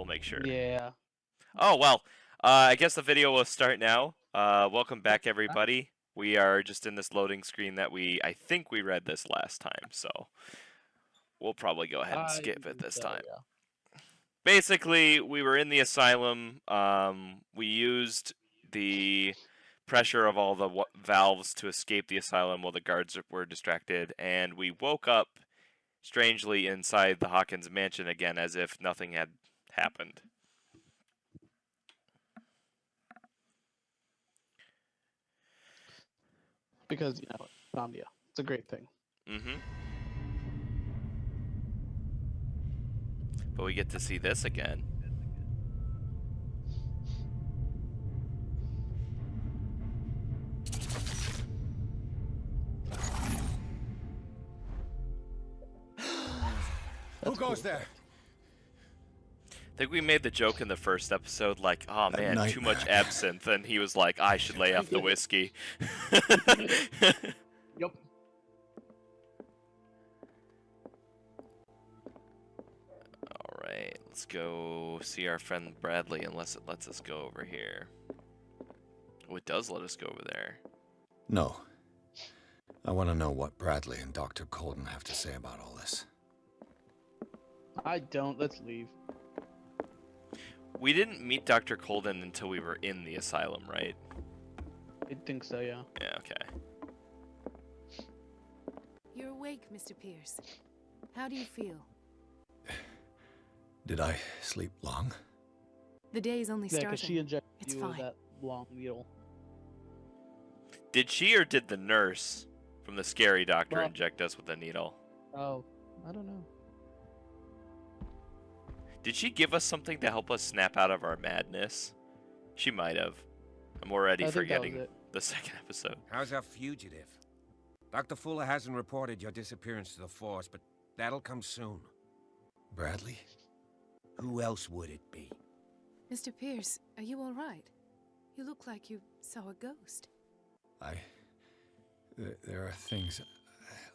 we'll make sure. Yeah. Oh, well, I guess the video will start now. Welcome back, everybody. We are just in this loading screen that I think we read this last time, so we'll probably go ahead and skip it this time. Yeah. Basically, we were in the asylum. We used the pressure of all the valves to escape the asylum while the guards were distracted, and we woke up strangely inside the Hawkins mansion again as if nothing had happened. Because, insomnia. It's a great thing. Mm-hmm. But we get to see this again. Who goes there? I think we made the joke in the first episode, like, oh man, too much absinthe, and he was like, I should lay off the whiskey. Yep. Alright, let's go see our friend Bradley, unless it lets us go over here. Oh, it does let us go over there. No. I want to know what Bradley and Dr. Colden have to say about all this. I don't. Let's leave. We didn't meet Dr. Colden until we were in the asylum, right? I think so, yeah. Yeah, okay. You're awake, Mr. Pierce. How do you feel? Did I sleep long? The day's only Yeah, starting. because she injected It's you fine. with that long needle. Did she or did the nurse from the scary doctor Well- inject us with a needle? Oh, I don't know. Did she give us something to help us snap out of our madness? She might have. I'm already I think that was forgetting it. the second episode. How's our fugitive? Dr. Fuller hasn't reported your disappearance to the force, but that'll come soon. Bradley? Who else would it be? Mr. Pierce, are you all right? You look like you saw a ghost. There are things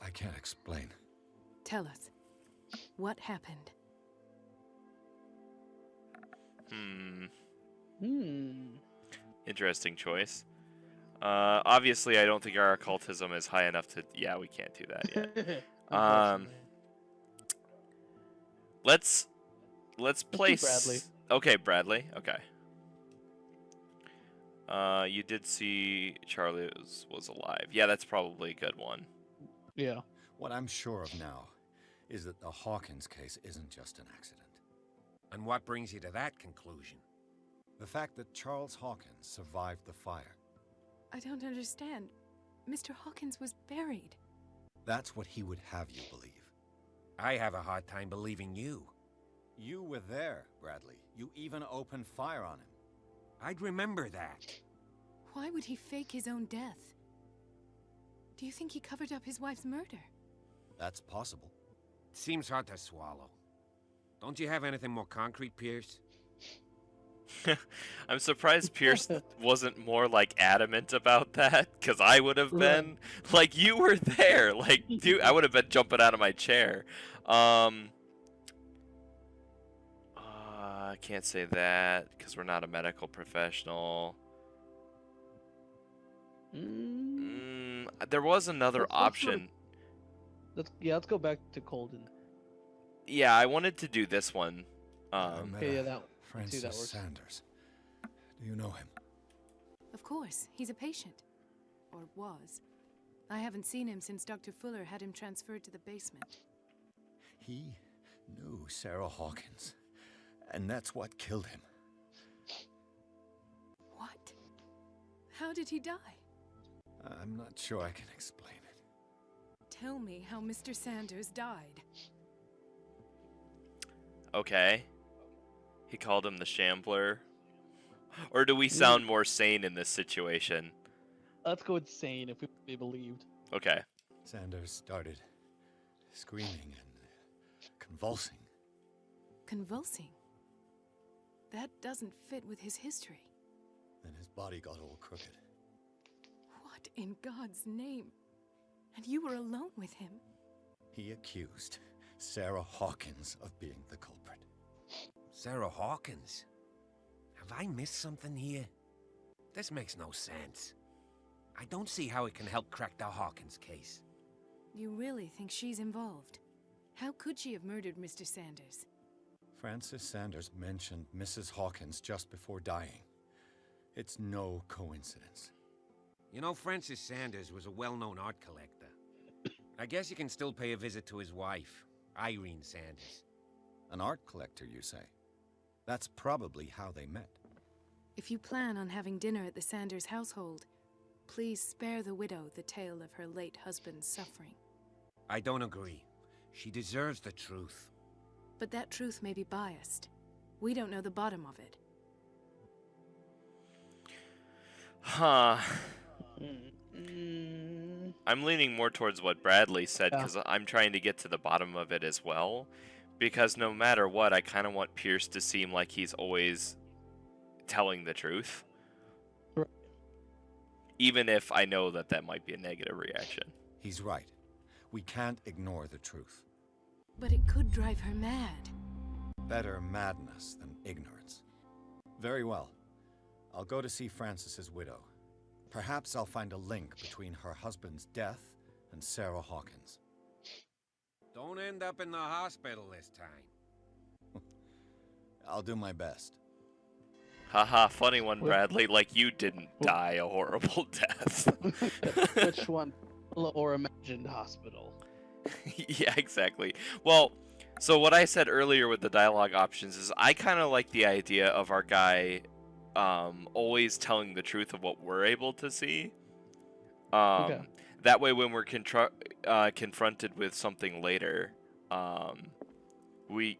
I can't explain. Tell us. What happened? Interesting choice. Obviously, I don't think our occultism is high enough to... Yeah, we can't do that yet. Let's place... Bradley. Okay, Bradley. Okay. You did see Charlie was alive. Yeah, that's probably a good one. Yeah. What I'm sure of now is that the Hawkins case isn't just an accident. And what brings you to that conclusion? The fact that Charles Hawkins survived the fire. I don't understand. Mr. Hawkins was buried. That's what he would have you believe. I have a hard time believing you. You were there, Bradley. You even opened fire on him. I'd remember that. Why would he fake his own death? Do you think he covered up his wife's murder? That's possible. Seems hard to swallow. Don't you have anything more concrete, Pierce? I'm surprised Pierce wasn't more like adamant about that, because I would have been. Like, you were there. Like, dude, I would have been jumping out of my chair. I can't say that because we're not a medical professional. There was another option. Let's go back to Colden. Yeah, I wanted to do this one. Okay, yeah, that Francis that works. Sanders. Do you know him? Of course, he's a patient. Or was. I haven't seen him since Dr. Fuller had him transferred to the basement. He knew Sarah Hawkins, and that's what killed him. What? How did he die? I'm not sure I can explain it. Tell me how Mr. Sanders died. Okay. He called him the Shambler. Or do we sound more sane in this situation? Let's go insane if we be believed. Okay. Sanders started screaming and convulsing. Convulsing? That doesn't fit with his history. Then his body got all crooked. What in God's name? And you were alone with him? He accused Sarah Hawkins of being the culprit. Sarah Hawkins? Have I missed something here? This makes no sense. I don't see how it can help crack the Hawkins case. You really think she's involved? How could she have murdered Mr. Sanders? Francis Sanders mentioned Mrs. Hawkins just before dying. It's no coincidence. You know, Francis Sanders was a well-known art collector. I guess you can still pay a visit to his wife, Irene Sanders. An art collector, you say? That's probably how they met. If you plan on having dinner at the Sanders household, please spare the widow the tale of her late husband's suffering. I don't agree. She deserves the truth. But that truth may be biased. We don't know the bottom of it. Huh. Mm, I'm leaning more towards what Bradley said Yeah. because I'm trying to get to the bottom of it as well. Because no matter what, I kind of want Pierce to seem like he's always telling the truth. Right. Even if I know that that might be a negative reaction. He's right. We can't ignore the truth. But it could drive her mad. Better madness than ignorance. Very well. I'll go to see Francis's widow. Perhaps I'll find a link between her husband's death and Sarah Hawkins. Don't end up in the hospital this time. I'll do my best. Haha, funny one, What? Bradley. Like you didn't die a horrible death. which one? Or imagined hospital? Yeah, exactly. Well, so what I said earlier with the dialogue options is I kind of like the idea of our guy always telling the truth of what we're able to see. Okay. That way, when we're confronted with something later, we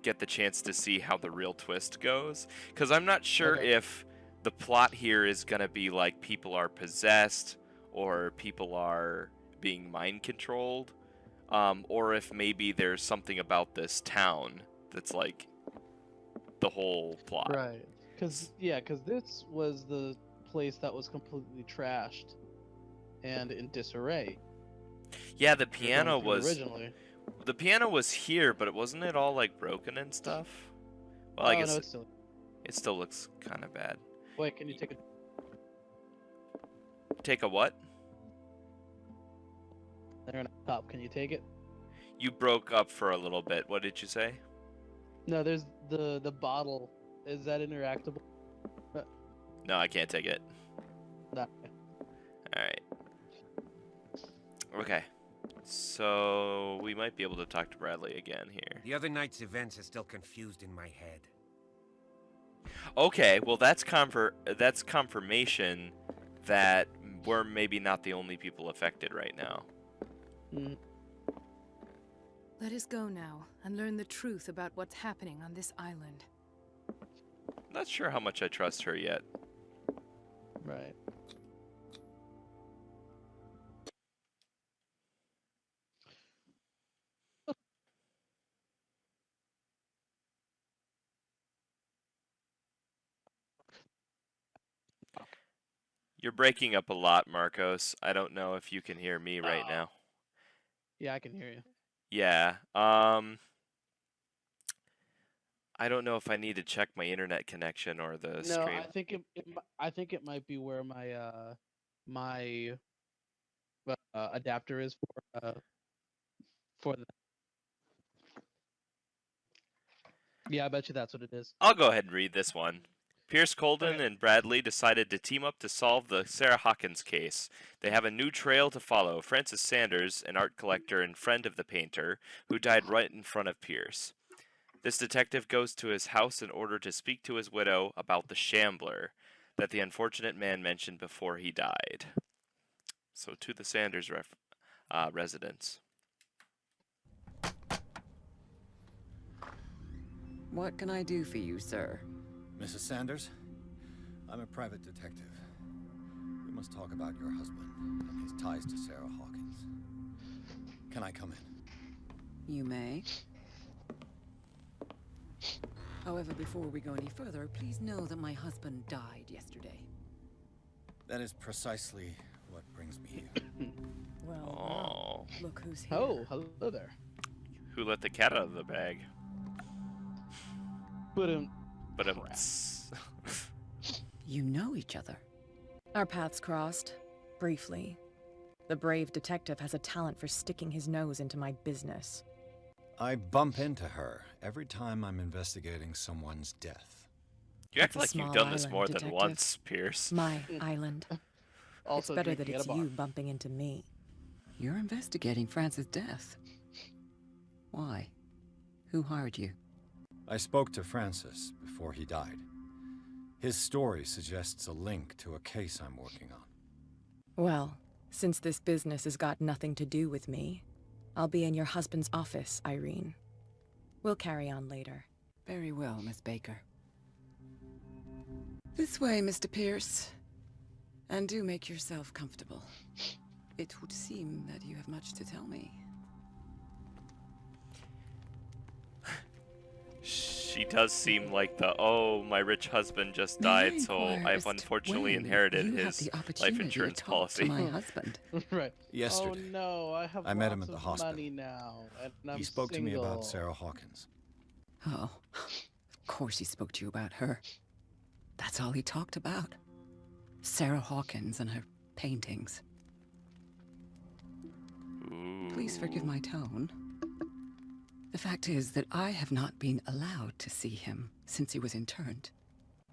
get the chance to see how the real twist goes. Because I'm not sure Okay. if the plot here is gonna be like people are possessed or people are being mind controlled, or if maybe there's something about this town that's like the whole plot. Right. Because this was the place that was completely trashed and in disarray. Yeah, the Going piano through was originally. here, but wasn't it all like broken and stuff? Well, I Oh, guess no, it's still. it still looks kind of bad. Wait, can you take a? Take a what? There on top. Can you take it? You broke up for a little bit. What did you say? No, there's the bottle. Is that interactable? No, I can't take it. No. All right. Okay. So we might be able to talk to Bradley again here. The other night's events are still confused in my head. Okay, well that's confirmation that we're maybe not the only people affected right now. Mm, Let us go now and learn the truth about what's happening on this island. Not sure how much I trust her yet. right. You're breaking up a lot, Marcos. I don't know if you can hear me right Oh. now. Yeah, I can hear you. Yeah. I don't know if I need to check my internet connection or the No, stream. I think it might be where my adapter is for the. Yeah, I bet you that's what it is. I'll go ahead and read this one. Pierce Colden Okay. and Bradley decided to team up to solve the Sarah Hawkins case. They have a new trail to follow. Francis Sanders, an art collector and friend of the painter, who died right in front of Pierce. This detective goes to his house in order to speak to his widow about the shambler that the unfortunate man mentioned before he died. So to the Sanders residence. What can I do for you, sir? Mrs. Sanders, I'm a private detective. We must talk about your husband and his ties to Sarah Hawkins. Can I come in? You may. However, before we go any further, please know that my husband died yesterday. That is precisely what brings me here. Well, Oh, look who's here. Oh, hello there. who let the cat out of the bag? But him. But Crap. You know each other. Our paths crossed. Briefly. The brave detective has a talent for sticking his nose into my business. I bump into her every time I'm investigating someone's death. You act It's a like you've small done this island, more than detective. once, Pierce. My island. Also It's better that drinking at it's a bar. you bumping into me. You're investigating Francis' death. Why? Who hired you? I spoke to Francis before he died. His story suggests a link to a case I'm working on. Well, since this business has got nothing to do with me, I'll be in your husband's office, Irene. We'll carry on later. Very well, Miss Baker. This way, Mr. Pierce. And do make yourself comfortable. It would seem that you have much to tell me. She does seem like my rich husband just May I died, so inquire I've as to unfortunately when inherited you had his the life opportunity to insurance talk policy. to my husband. Right. Yesterday. Oh no, I have I met him lots at the of hospital. money now, and I'm He spoke to me single. about Sarah Hawkins. Oh, of course he spoke to you about her. That's all he talked about. Sarah Hawkins and her paintings. Please forgive my tone. The fact is that I have not been allowed to see him since he was interned.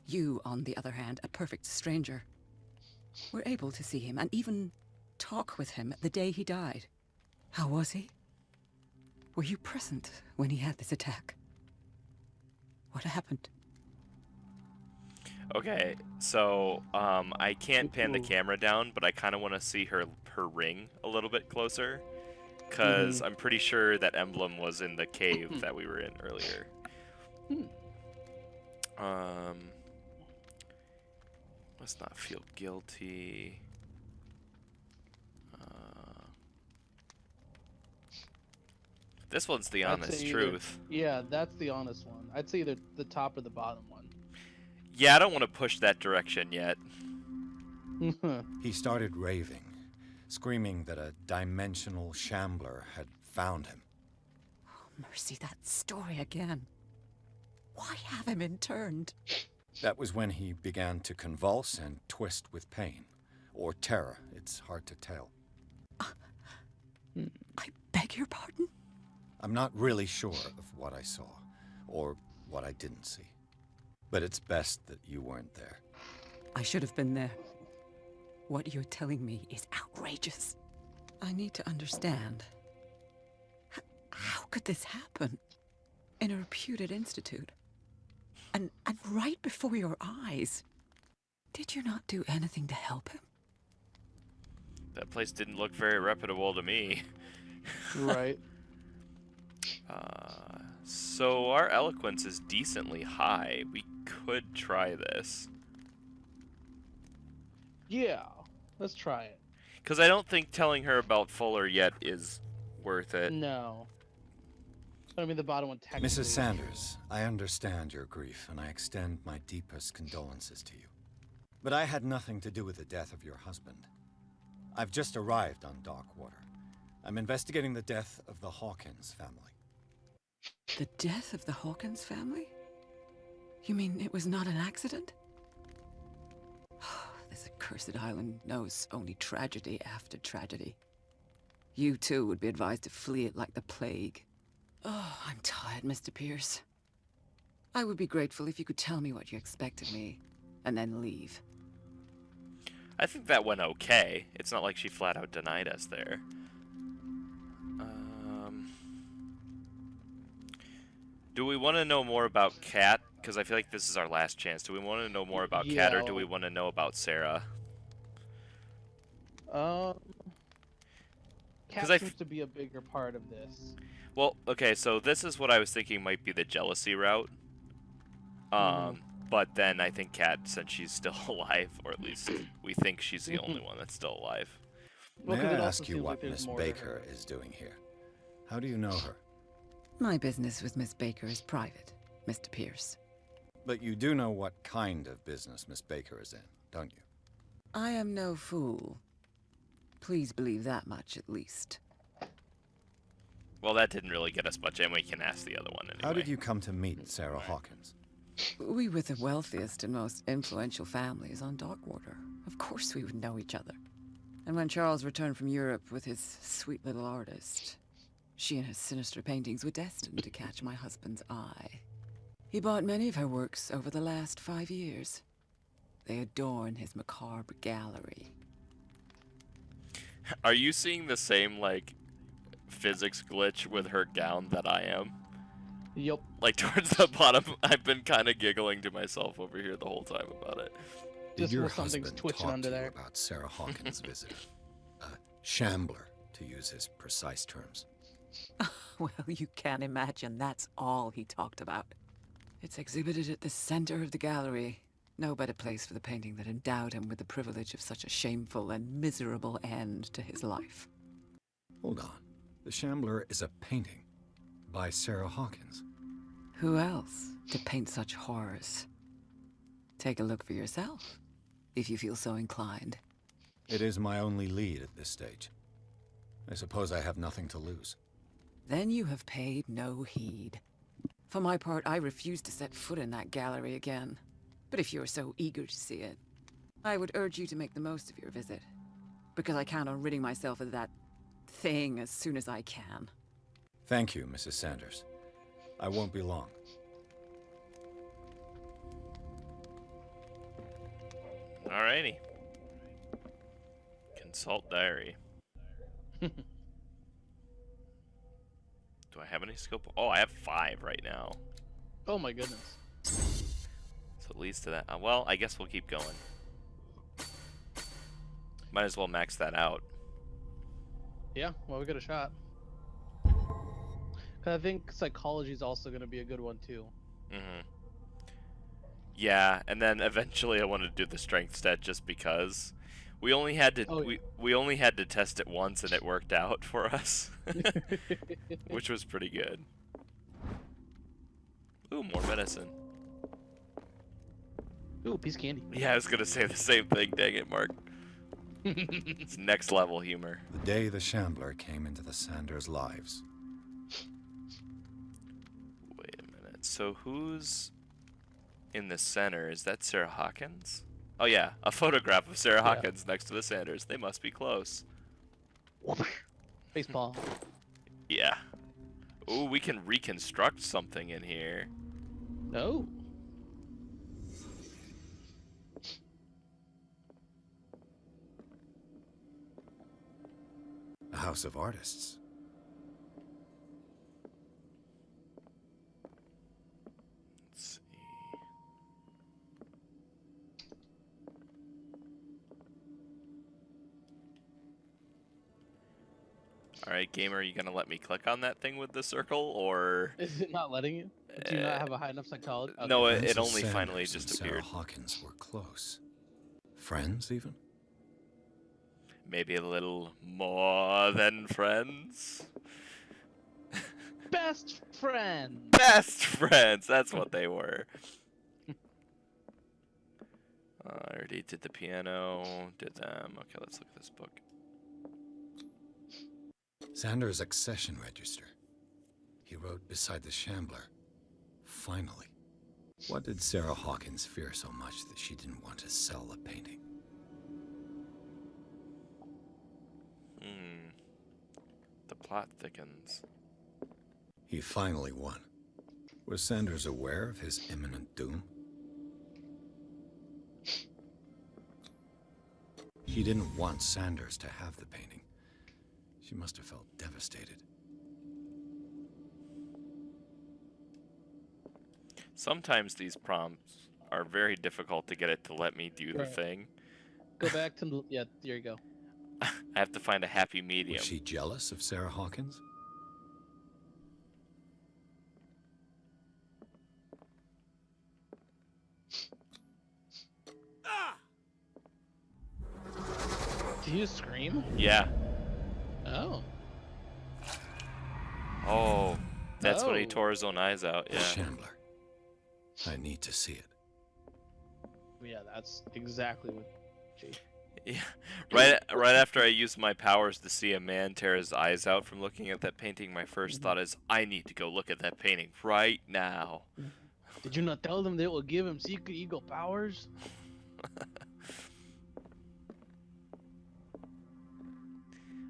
You, on the other hand, a perfect stranger, were able to see him and even talk with him the day he died. How was he? Were you present when he had this attack? What happened? Okay, so I can't pan the Ooh. camera down, but I kind of want to see her ring a little bit closer, because I'm pretty sure that emblem was in the cave that we were in earlier. Let's not feel guilty. This one's the I'd honest say either- truth. Yeah, that's the honest one. I'd say either the top or the bottom one. Yeah, I don't want to push that direction yet. He started raving, screaming that a dimensional shambler had found him. Oh, mercy, that story again. Why have him interned? That was when he began to convulse and twist with pain. Or terror, it's hard to tell. I beg your pardon? I'm not really sure of what I saw, or what I didn't see. But it's best that you weren't there. I should have been there. What you're telling me is outrageous. I need to understand. How could this happen? In a reputed institute? And right before your eyes? Did you not do anything to help him? That place didn't look very reputable to me. Right. So our eloquence is decently high. We could try this. Yeah, let's try it. Because I don't think telling her about Fuller yet is worth it. No. I mean, the bottom one technically. Mrs. Sanders, I understand your grief, and I extend my deepest condolences to you. But I had nothing to do with the death of your husband. I've just arrived on Darkwater. I'm investigating the death of the Hawkins family. The death of the Hawkins family? You mean it was not an accident? This accursed island knows only tragedy after tragedy. You too would be advised to flee it like the plague. Oh, I'm tired, Mr. Pierce. I would be grateful if you could tell me what you expect of me, and then leave. I think that went okay. It's not like she flat out denied us there. Do we want to know more about Kat? Because I feel like this is our last chance. Do we want to know more about Kat, or do we want to know about Sarah? Cat seems to be a bigger part of this. Well, okay, so this is what I was thinking might be the jealousy route. But then I think Kat, since she's still alive, or at least we think she's the only one that's still alive. May I ask you what Miss Baker is doing here? How do you know her? My business with Miss Baker is private, Mr. Pierce. But you do know what kind of business Miss Baker is in, don't you? I am no fool. Please believe that much, at least. Well, that didn't really get us much, and we can ask the other one anyway. How did you come to meet Sarah Hawkins? We were the wealthiest and most influential families on Darkwater. Of course we would know each other. And when Charles returned from Europe with his sweet little artist, she and her sinister paintings were destined to catch my husband's eye. He bought many of her works over the last 5 years. They adorn his macabre gallery. Are you seeing the same, like, physics glitch with her gown that I am? Yup. Like, towards the bottom, I've been kind of giggling to myself over here the whole time about it. Did Just your where something's husband twitching talk under to you there. about Sarah Hawkins' visitor? A shambler, to use his precise terms. Well, you can imagine that's all he talked about. It's exhibited at the center of the gallery. No better place for the painting that endowed him with the privilege of such a shameful and miserable end to his life. Hold on. The Shambler is a painting by Sarah Hawkins. Who else to paint such horrors? Take a look for yourself, if you feel so inclined. It is my only lead at this stage. I suppose I have nothing to lose. Then you have paid no heed. For my part, I refuse to set foot in that gallery again. But if you're so eager to see it, I would urge you to make the most of your visit. Because I count on ridding myself of that thing as soon as I can. Thank you, Mrs. Sanders. I won't be long. Alrighty. Consult diary. Do I have any skill? Oh, I have 5 right now. Oh my goodness. So it leads to that. Well, I guess we'll keep going. Might as well max that out. Yeah, well, we got a shot. 'Cause I think psychology is also going to be a good one too. Mm-hmm. Yeah, and then eventually I wanted to do the strength stat just because we only had to we only had to test it once and it worked out for us, which was pretty good. Ooh, more medicine. Ooh, piece of candy. Yeah, I was gonna say the same thing. Dang it, Mark. It's next level humor. The day the Shambler came into the Sanders' lives. Wait a minute. So who's in the center? Is that Sarah Hawkins? Oh yeah, a photograph of Sarah Hawkins next to the Sanders. They must be close. Baseball. Yeah. Ooh, we can reconstruct something in here. Oh. A house of artists. Let's see. Alright, gamer, are you gonna let me click on that thing with the circle, or... Is it not letting you? Do you not have a high enough psychology? Okay. No, it Frances only Sanders finally and just Sarah appeared. Hawkins were close. Friends, even? Maybe a little more than friends? Best friend. Best friends! That's what they were. I already did the piano, did them. Okay, let's look at this book. Sanders' accession register. He wrote beside the Shambler. Finally. What did Sarah Hawkins fear so much that she didn't want to sell the painting? The plot thickens. He finally won. Was Sanders aware of his imminent doom? He didn't want Sanders to have the painting. She must have felt devastated. Sometimes these prompts are very difficult to get it to let me do the Right. thing. Go back to yeah. There you go. I have to find a happy medium. Was she jealous of Sarah Hawkins? Did you scream? Yeah. Oh. Oh, that's when he Oh. tore his own eyes out. The Yeah. Shambler. I need to see it. Yeah, that's exactly what. Gee. Yeah. Right after I used my powers to see a man tear his eyes out from looking at that painting, my first thought is, I need to go look at that painting right now. Did you not tell them they will give him secret eagle powers?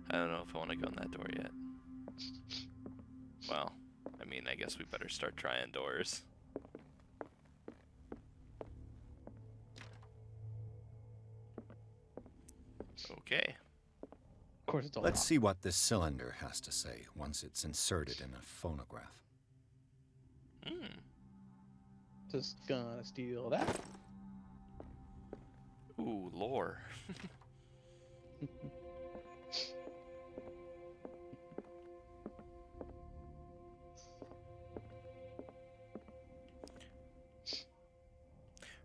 I don't know if I want to go in that door yet. Well, I mean, I guess we better start trying doors. Okay. Of course, it's all Let's locked. see what this cylinder has to say once it's inserted in a phonograph. Hmm. Just gonna steal that. Ooh, lore.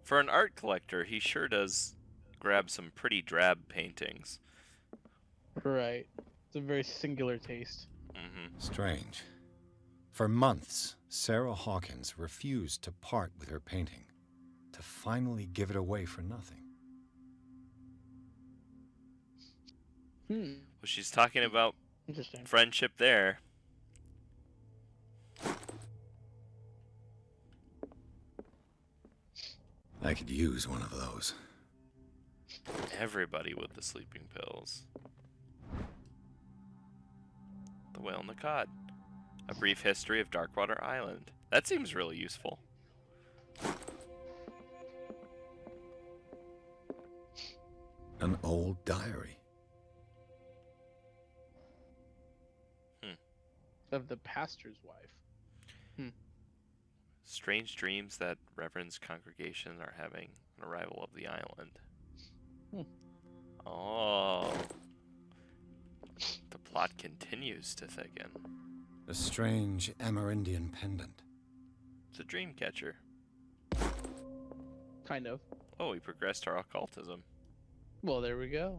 For an art collector, he sure does grab some pretty drab paintings. Right. It's a very singular taste. Mm-hmm. Strange. For months, Sarah Hawkins refused to part with her painting, to finally give it away for nothing. Hmm. Well, she's talking about Interesting. friendship there. I could use one of those. Everybody with the sleeping pills. The Whale and the Cod. A brief history of Darkwater Island. That seems really useful. An old diary. Of the pastor's wife. Strange dreams that Reverend's congregation are having an arrival of the island. Hmm. Oh. The plot continues to thicken. A strange Amerindian pendant. It's a dream catcher. Kind of. Oh, we progressed our occultism. Well, there we go.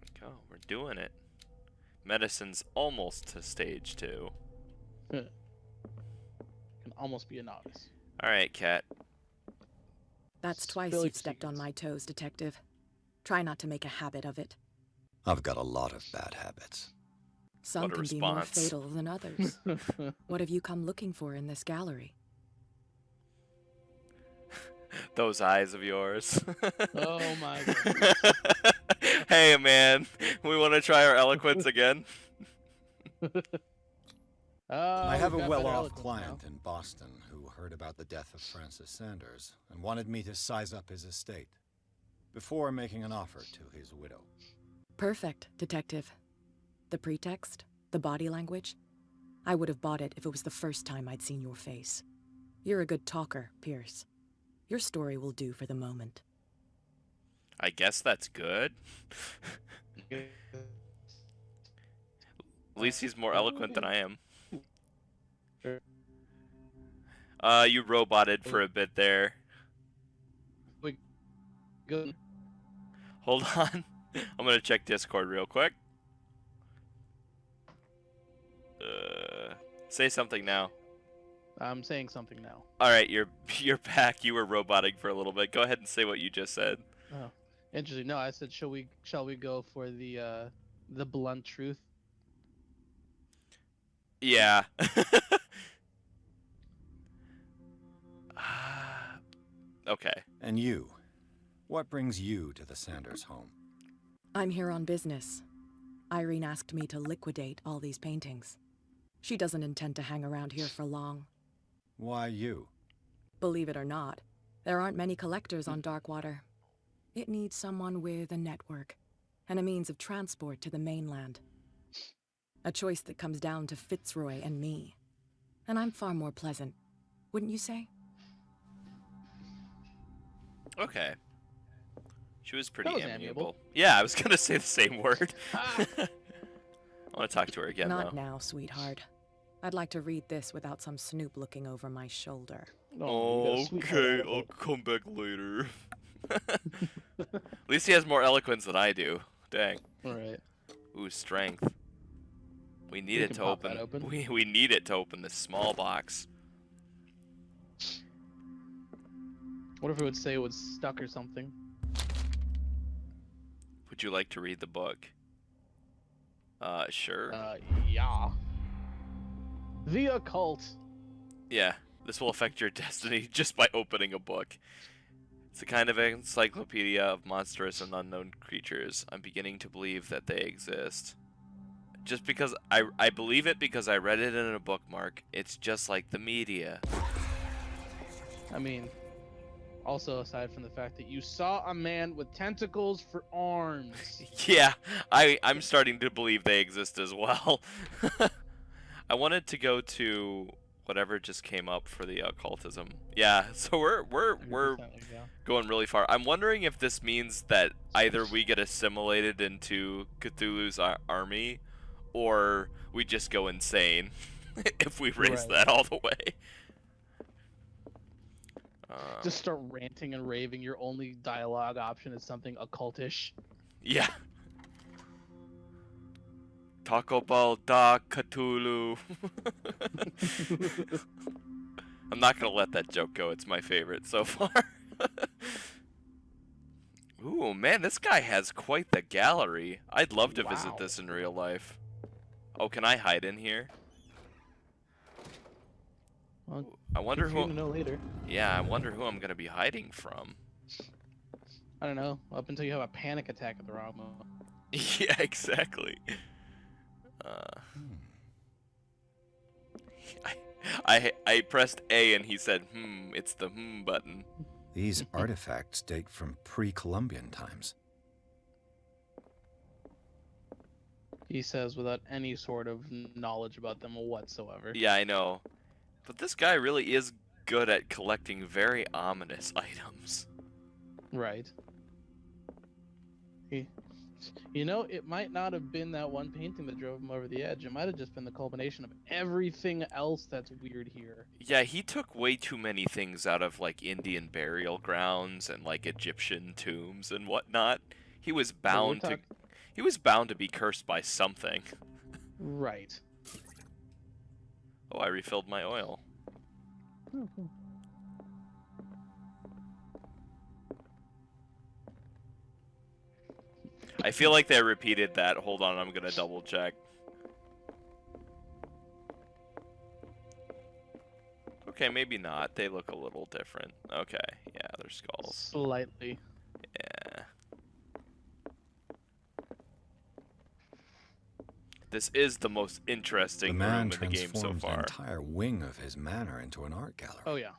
There we go. We're doing it. Medicine's almost to stage 2. Can almost be a novice. Alright, Kat. That's twice Spilling you've stepped on secrets. my toes, Detective. Try not to make a habit of it. I've got a lot of bad habits. Some What a can be more response. fatal than others. What have you come looking for in this gallery? Those eyes of yours. Oh my god. Hey, man. We want to try our eloquence again? I have a we've got better well-off eloquence client now. in Boston who heard about the death of Francis Sanders and wanted me to size up his estate before making an offer to his widow. Perfect, Detective. The pretext? The body language? I would have bought it if it was the first time I'd seen your face. You're a good talker, Pierce. Your story will do for the moment. I guess that's good. At least he's more eloquent than I am. Sure. You roboted for a bit there. Good. Hold on. I'm gonna check Discord real quick. Say something now. I'm saying something now. Alright, you're back. You were roboting for a little bit. Go ahead and say what you just said. Oh, interesting. No, I said, shall we go for the blunt truth? Yeah. Okay. And you? What brings you to the Sanders home? I'm here on business. Irene asked me to liquidate all these paintings. She doesn't intend to hang around here for long. Why you? Believe it or not, there aren't many collectors on Darkwater. It needs someone with a network and a means of transport to the mainland. A choice that comes down to Fitzroy and me. And I'm far more pleasant, wouldn't you say? Okay. She was pretty That was amiable. amiable. Yeah, I was gonna say the same word. Ah! I want to talk to her again, Not though. now, sweetheart. I'd like to read this without some snoop looking over my shoulder. Oh, you got a sweetheart Okay, out of I'll it. come back later. At least he has more eloquence than I do. Dang. Right. Ooh, strength. We need We it can to pop open. that open. We need it to open this small box. What if it would say it was stuck or something? Would you like to read the book? Sure. Yeah. The occult. Yeah. This will affect your destiny just by opening a book. It's a kind of encyclopedia of monstrous and unknown creatures. I'm beginning to believe that they exist. Just because I believe it because I read it in a bookmark. It's just like the media. I mean, also aside from the fact that you saw a man with tentacles for arms. Yeah, I'm starting to believe they exist as well. I wanted to go to whatever just came up for the occultism. Yeah, so we're 100% yeah. going really far. I'm wondering if this means that either we get assimilated into Cthulhu's army, or we just go insane if we race Right. that all the way. Just start ranting and raving. Your only dialogue option is something occultish. Yeah. Taco Bell da Cthulhu. I'm not gonna let that joke go. It's my favorite so far. Ooh, man, this guy has quite the gallery. I'd love to visit Wow. this in real life. Oh, can I hide in here? Well, I wonder good for you who. to know later. Yeah, I wonder who I'm gonna be hiding from. I don't know. Up until you have a panic attack at the wrong moment. Yeah, exactly. I pressed A and he said, it's the button. These artifacts date from pre-Columbian times. He says without any sort of knowledge about them whatsoever. Yeah, I know. But this guy really is good at collecting very ominous items. Right. You know, it might not have been that one painting that drove him over the edge. It might have just been the culmination of everything else that's weird here. Yeah, he took way too many things out of, like, Indian burial grounds and, like, Egyptian tombs and whatnot. He was bound to... He was bound to be cursed by something. Right. Oh, I refilled my oil. I feel like they repeated that. Hold on, I'm gonna double check. Okay, maybe not. They look a little different. Okay, yeah, they're skulls. Slightly. Yeah. This is the most interesting The room man in the game so transformed the far. entire wing of his manor into an art gallery. Oh, yeah.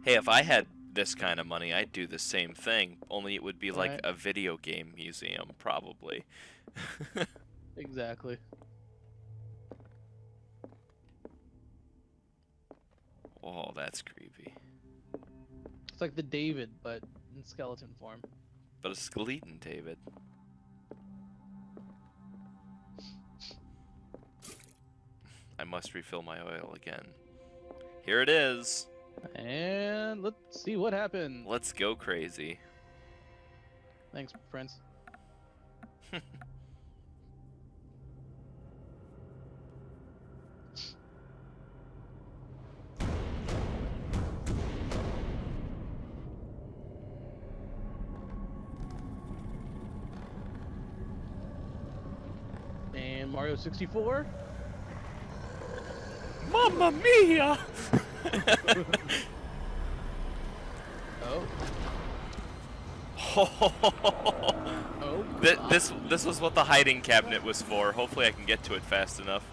Hey, if I had this kind of money, I'd do the same thing, only it would be like Right. a video game museum, probably. Exactly. Oh, that's creepy. It's like the David, but in skeleton form. But a skeleton, David. I must refill my oil again. Here it is. And let's see what happens. Let's go crazy. Thanks, friends. And Mario 64. Mamma mia! Oh. Oh. This was what the hiding cabinet was for. Hopefully I can get to it fast enough.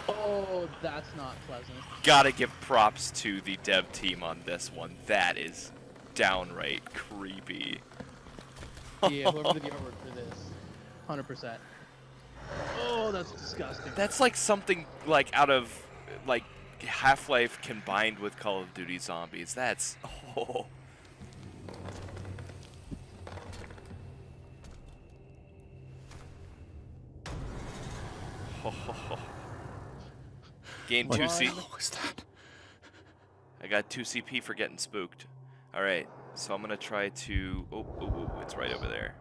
Oh, that's not pleasant. Gotta give props to the dev team on this one. That is downright creepy. Yeah, whoever did the artwork for this. 100%. Oh, that's disgusting. That's like something like out of like Half-Life combined with Call of Duty Zombies. That's oh. Gain What 2 the C. hell was that? I got 2 CP for getting spooked. All right, so I'm gonna try to. Oh, it's right over there.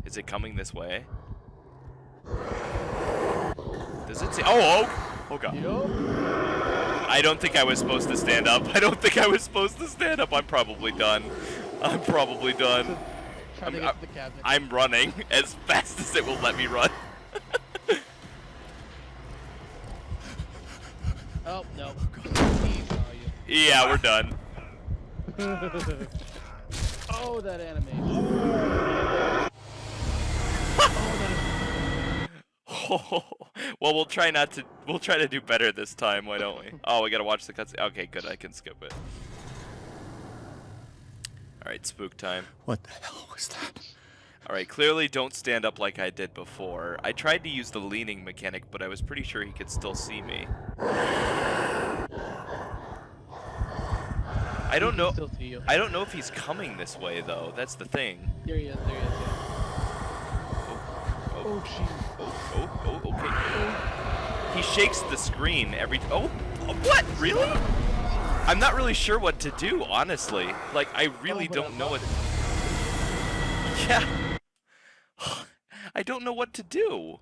Is it coming this way? Does it say? Oh god. Yup. I don't think I was supposed to stand up. I don't think I was supposed to stand up. I'm probably done. I'm probably done. Trying to get to the cabinet. I'm running as fast as it will let me run. Oh no. He saw you. Yeah, we're done. Oh, that animation. Oh, Well, we'll try to do better this time. Why don't we? Oh, we gotta watch the cutscene. Okay, good. I can skip it. All right, spook time. What the hell was that? All right, clearly don't stand up like I did before. I tried to use the leaning mechanic, but I was pretty sure he could still see me. I don't know. Still see you. I don't know if he's coming this way though. That's the thing. There he is. There he is. Yeah. Oh, jeez. Okay. He shakes the screen every. Oh, what? Really? I'm not really sure what to do, honestly. Like, I really don't know what. Yeah. I don't know what to do.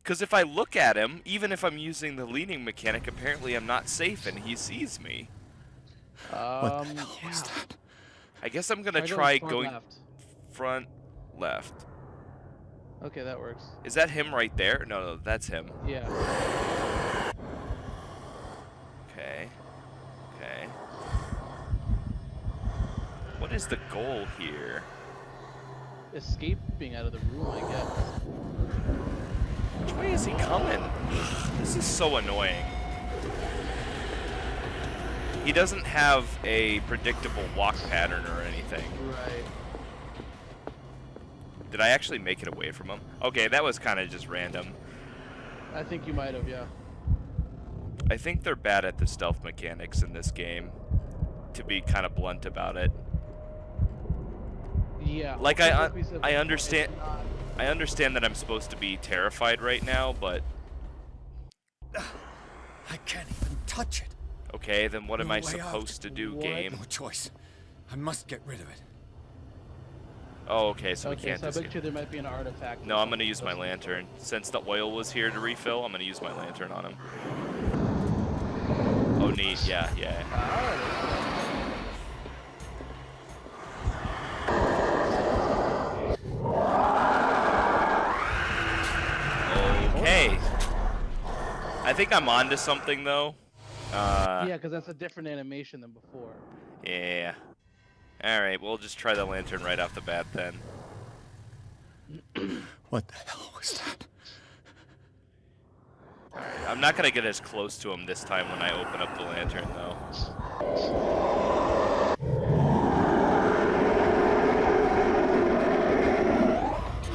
Because if I look at him, even if I'm using the leaning mechanic, apparently I'm not safe and he sees me. What the hell was that? I guess I'm gonna Try try going going left. front left. Okay, that works. Is that him right there? No, that's him. Yeah. Okay. Okay. What is the goal here? Escaping out of the room, I guess. Which way is he coming? This is so annoying. He doesn't have a predictable walk pattern or anything. Right. Did I actually make it away from him? Okay, that was kind of just random. I think you might have, yeah. I think they're bad at the stealth mechanics in this game, to be kind of blunt about it. Yeah. Like, we said I before, understand. it's not- I understand that I'm supposed to be terrified right now, but I can't even touch it. okay, then what am No I way out. supposed to do, What? game? No choice. I must get rid of it. Oh, okay, so we Okay, can't so I escape. bet you there might be an artifact. No, I'm gonna use my lantern. Since the oil was here to refill, I'm gonna use my lantern on him. Oh, neat. Yeah, yeah. Okay. I think I'm onto something though. Yeah, because that's a different animation than before. Yeah. Alright, we'll just try the lantern right off the bat then. What the hell was that? Alright, I'm not gonna get as close to him this time when I open up the lantern though.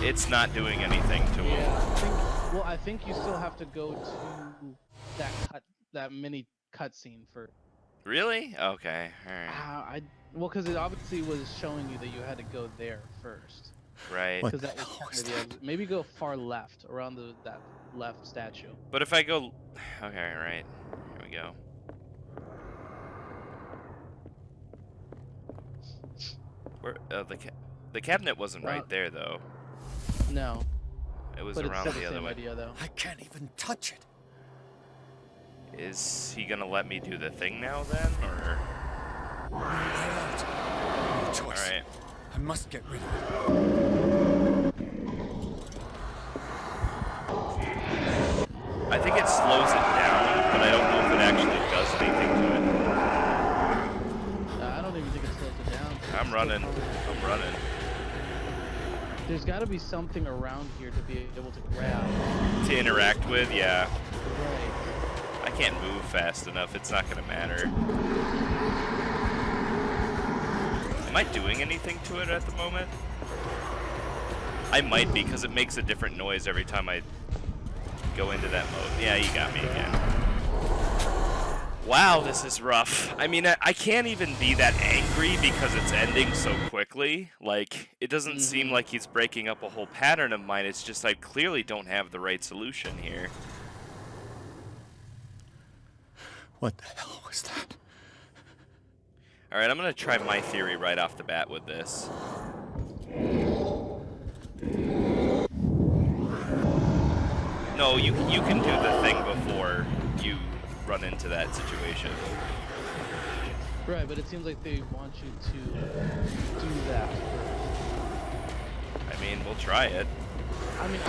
It's not doing anything to him. Yeah, I think you still have to go to that mini cutscene for. Really? Okay, alright. Well, because it obviously was showing you that you had to go there first. Right. What Because the that was hell was technically the that? exit. Maybe go far left, around that left statue. But if I go... Okay, right. Here we go. Where, the cabinet wasn't right there, though. No, It was but it's around still the the other same way. idea, though. I can't even touch it. Is he gonna let me do the thing now, then? Or... No way out. No choice. Alright. I must get rid of it. I think it slows it down, but I don't know if it actually does anything to I don't even think it slows it down. it. I'm running. I'm running. There's got to be something around here to be able to grab. To interact with, yeah. Right. I can't move fast enough. It's not gonna matter. Am I doing anything to it at the moment? I might be, because it makes a different noise every time I go into that mode. Yeah, you got me again. Wow, this is rough. I mean, I can't even be that angry because it's ending so quickly. Like, it doesn't seem like he's breaking up a whole pattern of mine. It's just I clearly don't have the right solution here. What the hell was that? Alright, I'm gonna try my theory right off the bat with this. No, you can do the thing before you run into that situation. Right, but it seems like they want you to do that. I mean, we'll try it. I mean,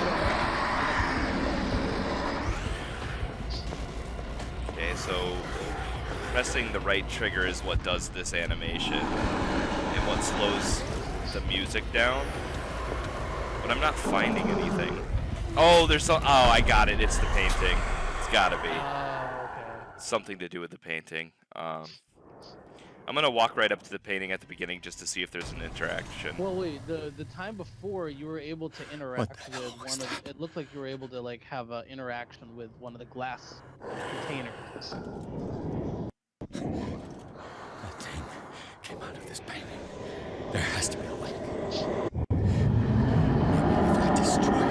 Okay, so pressing the right trigger is what does this animation and what slows the music down. But I'm not finding anything. Oh, there's some. Oh, I got it. It's the painting. It's gotta be Okay. something to do with the painting. I'm gonna walk right up to the painting at the beginning just to see if there's an interaction. Well, wait. The time before you were able to interact the hell with was one of. that? It looked like you were able to like have an interaction with one of the glass containers. That thing came out of this painting. There has to be a link. Maybe if I destroy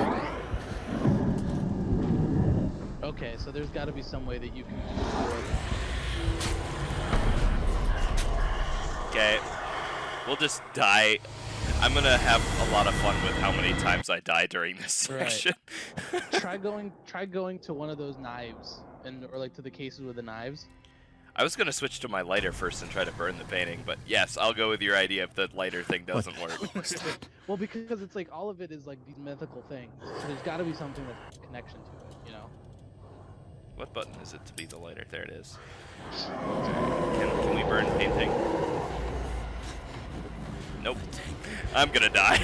it. Okay, so there's got to be some way that you can destroy that. Okay, we'll just die. I'm gonna have a lot of fun with how many times I die during this Right. section. Try going to one of those knives or like to the cases with the knives. I was gonna switch to my lighter first and try to burn the painting, but yes, I'll go with your idea if the lighter thing doesn't work. Well, because it's like all of it is like these mythical things. So there's got to be something that's a connection to it, you know. What button is it to be the lighter? There it is. Can we burn painting? Nope. I'm gonna die.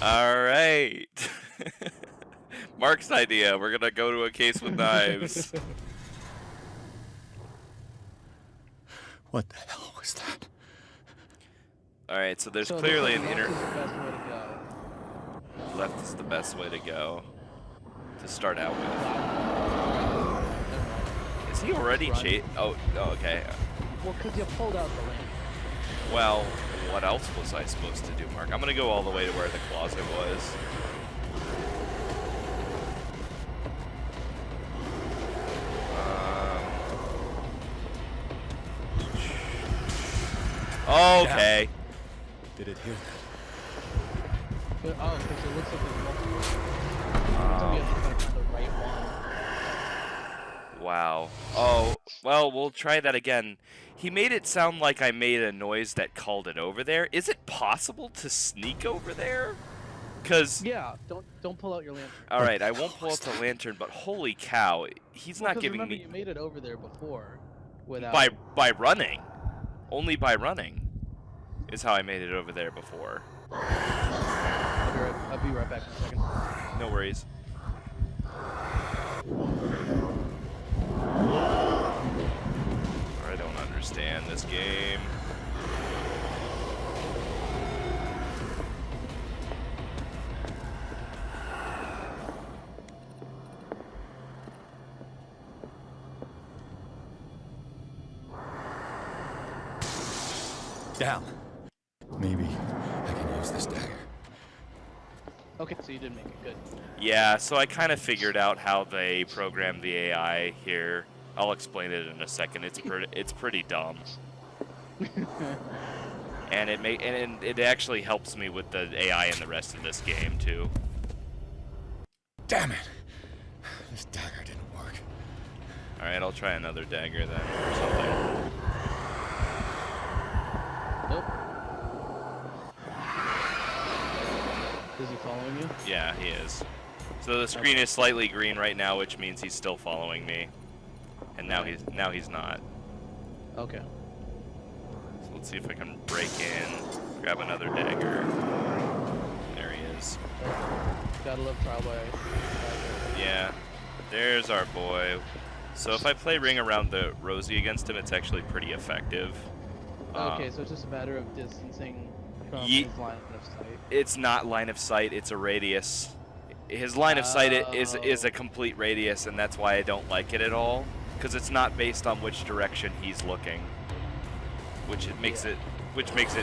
Alright. Mark's idea. We're gonna go to a case with knives. What the hell was that? Alright, so there's So clearly the an left inner... is the best way to go. Left is the best way to go. To start out with. Never mind. Is he already Run. oh, okay. Well, because you pulled out the link. Well, what else was I supposed to do, Mark? I'm gonna go all the way to where the closet was. Okay. Did it hear that? But, oh, because it looks like there's multiple. So we have to find the right one. Wow. Oh, well, we'll try that again. He made it sound like I made a noise that called it over there. Is it possible to sneak over there? Because... Yeah, don't pull out your lantern. Alright, I won't pull out the lantern, but holy cow, he's Well, not 'cause giving remember me... you made it over there before, without. By running. Only by running is how I made it over there before. I'll be right back in a second. No worries. I don't understand this game. Down. Maybe I can use this dagger. Okay, so you did make it good. Yeah, so I kind of figured out how they programmed the AI here. I'll explain it in a second. It's pretty dumb. And it actually helps me with the AI in the rest of this game too. Damn it! This dagger didn't work. All right, I'll try another dagger then or something. Nope. Is he following you? Yeah, he is. So the screen is slightly green right now, which means he's still following me. And now he's not. Okay. So let's see if I can break in, grab another dagger. There he is. Gotta love trial by fire. Yeah, there's our boy. So if I play Ring Around the Rosie against him, it's actually pretty effective. Okay, so it's just a matter of distancing from Ye- his line of sight. It's not line of sight, it's a radius. His line of sight is a complete radius, and that's why I don't like it at all. Because it's not based on which direction he's looking, which makes it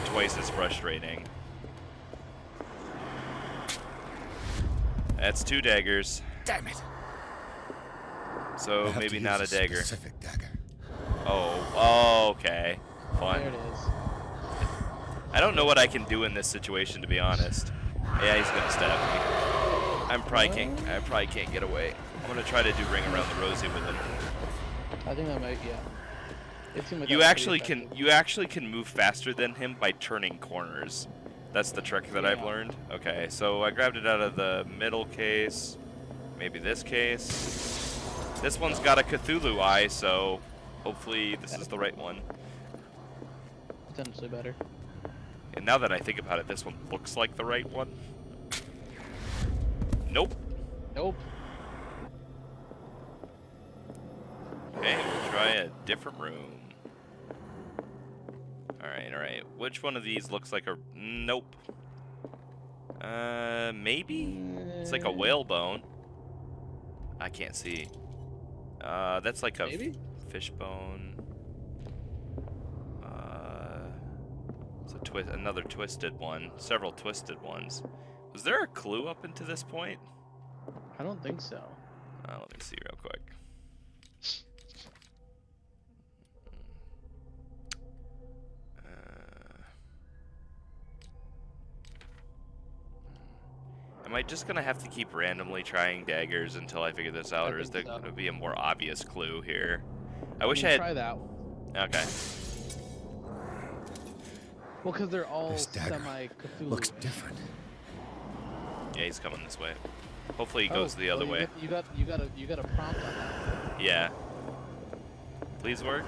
twice as frustrating. That's 2 daggers. Damn it! So I have maybe to not a use dagger. Specific dagger. Oh, okay. Fun. There it is. I don't know what I can do in this situation, to be honest. Yeah, he's gonna stab me. I probably can't get away. I'm gonna try to do Ring Around the Rosie with him. I think that might, yeah. It seemed like You that was pretty actually effective. can move faster than him by turning corners. That's the trick that I've Yeah. learned. Okay, so I grabbed it out of the middle case. maybe this case. This one's got a Cthulhu eye, so hopefully this is the right one. Potentially better. And now that I think about it, this one looks like the right one. Nope. Nope. Okay, we'll try a different room. Alright. Which one of these looks like a... Nope. Maybe? It's like a whale bone. I can't see. That's like a Maybe? fish bone. It's another twisted one. Several twisted ones. Was there a clue up into this point? I don't think so. Let me see real quick. Am I just gonna have to keep randomly trying daggers until I figure this out, or is there gonna be a more obvious clue here? I wish I had. Try that one. Okay. Well, because they're all This dagger semi-Cthulhu. looks different. Yeah, he's coming this way. Hopefully he goes the other way. You got a prompt on that. Yeah. Please work.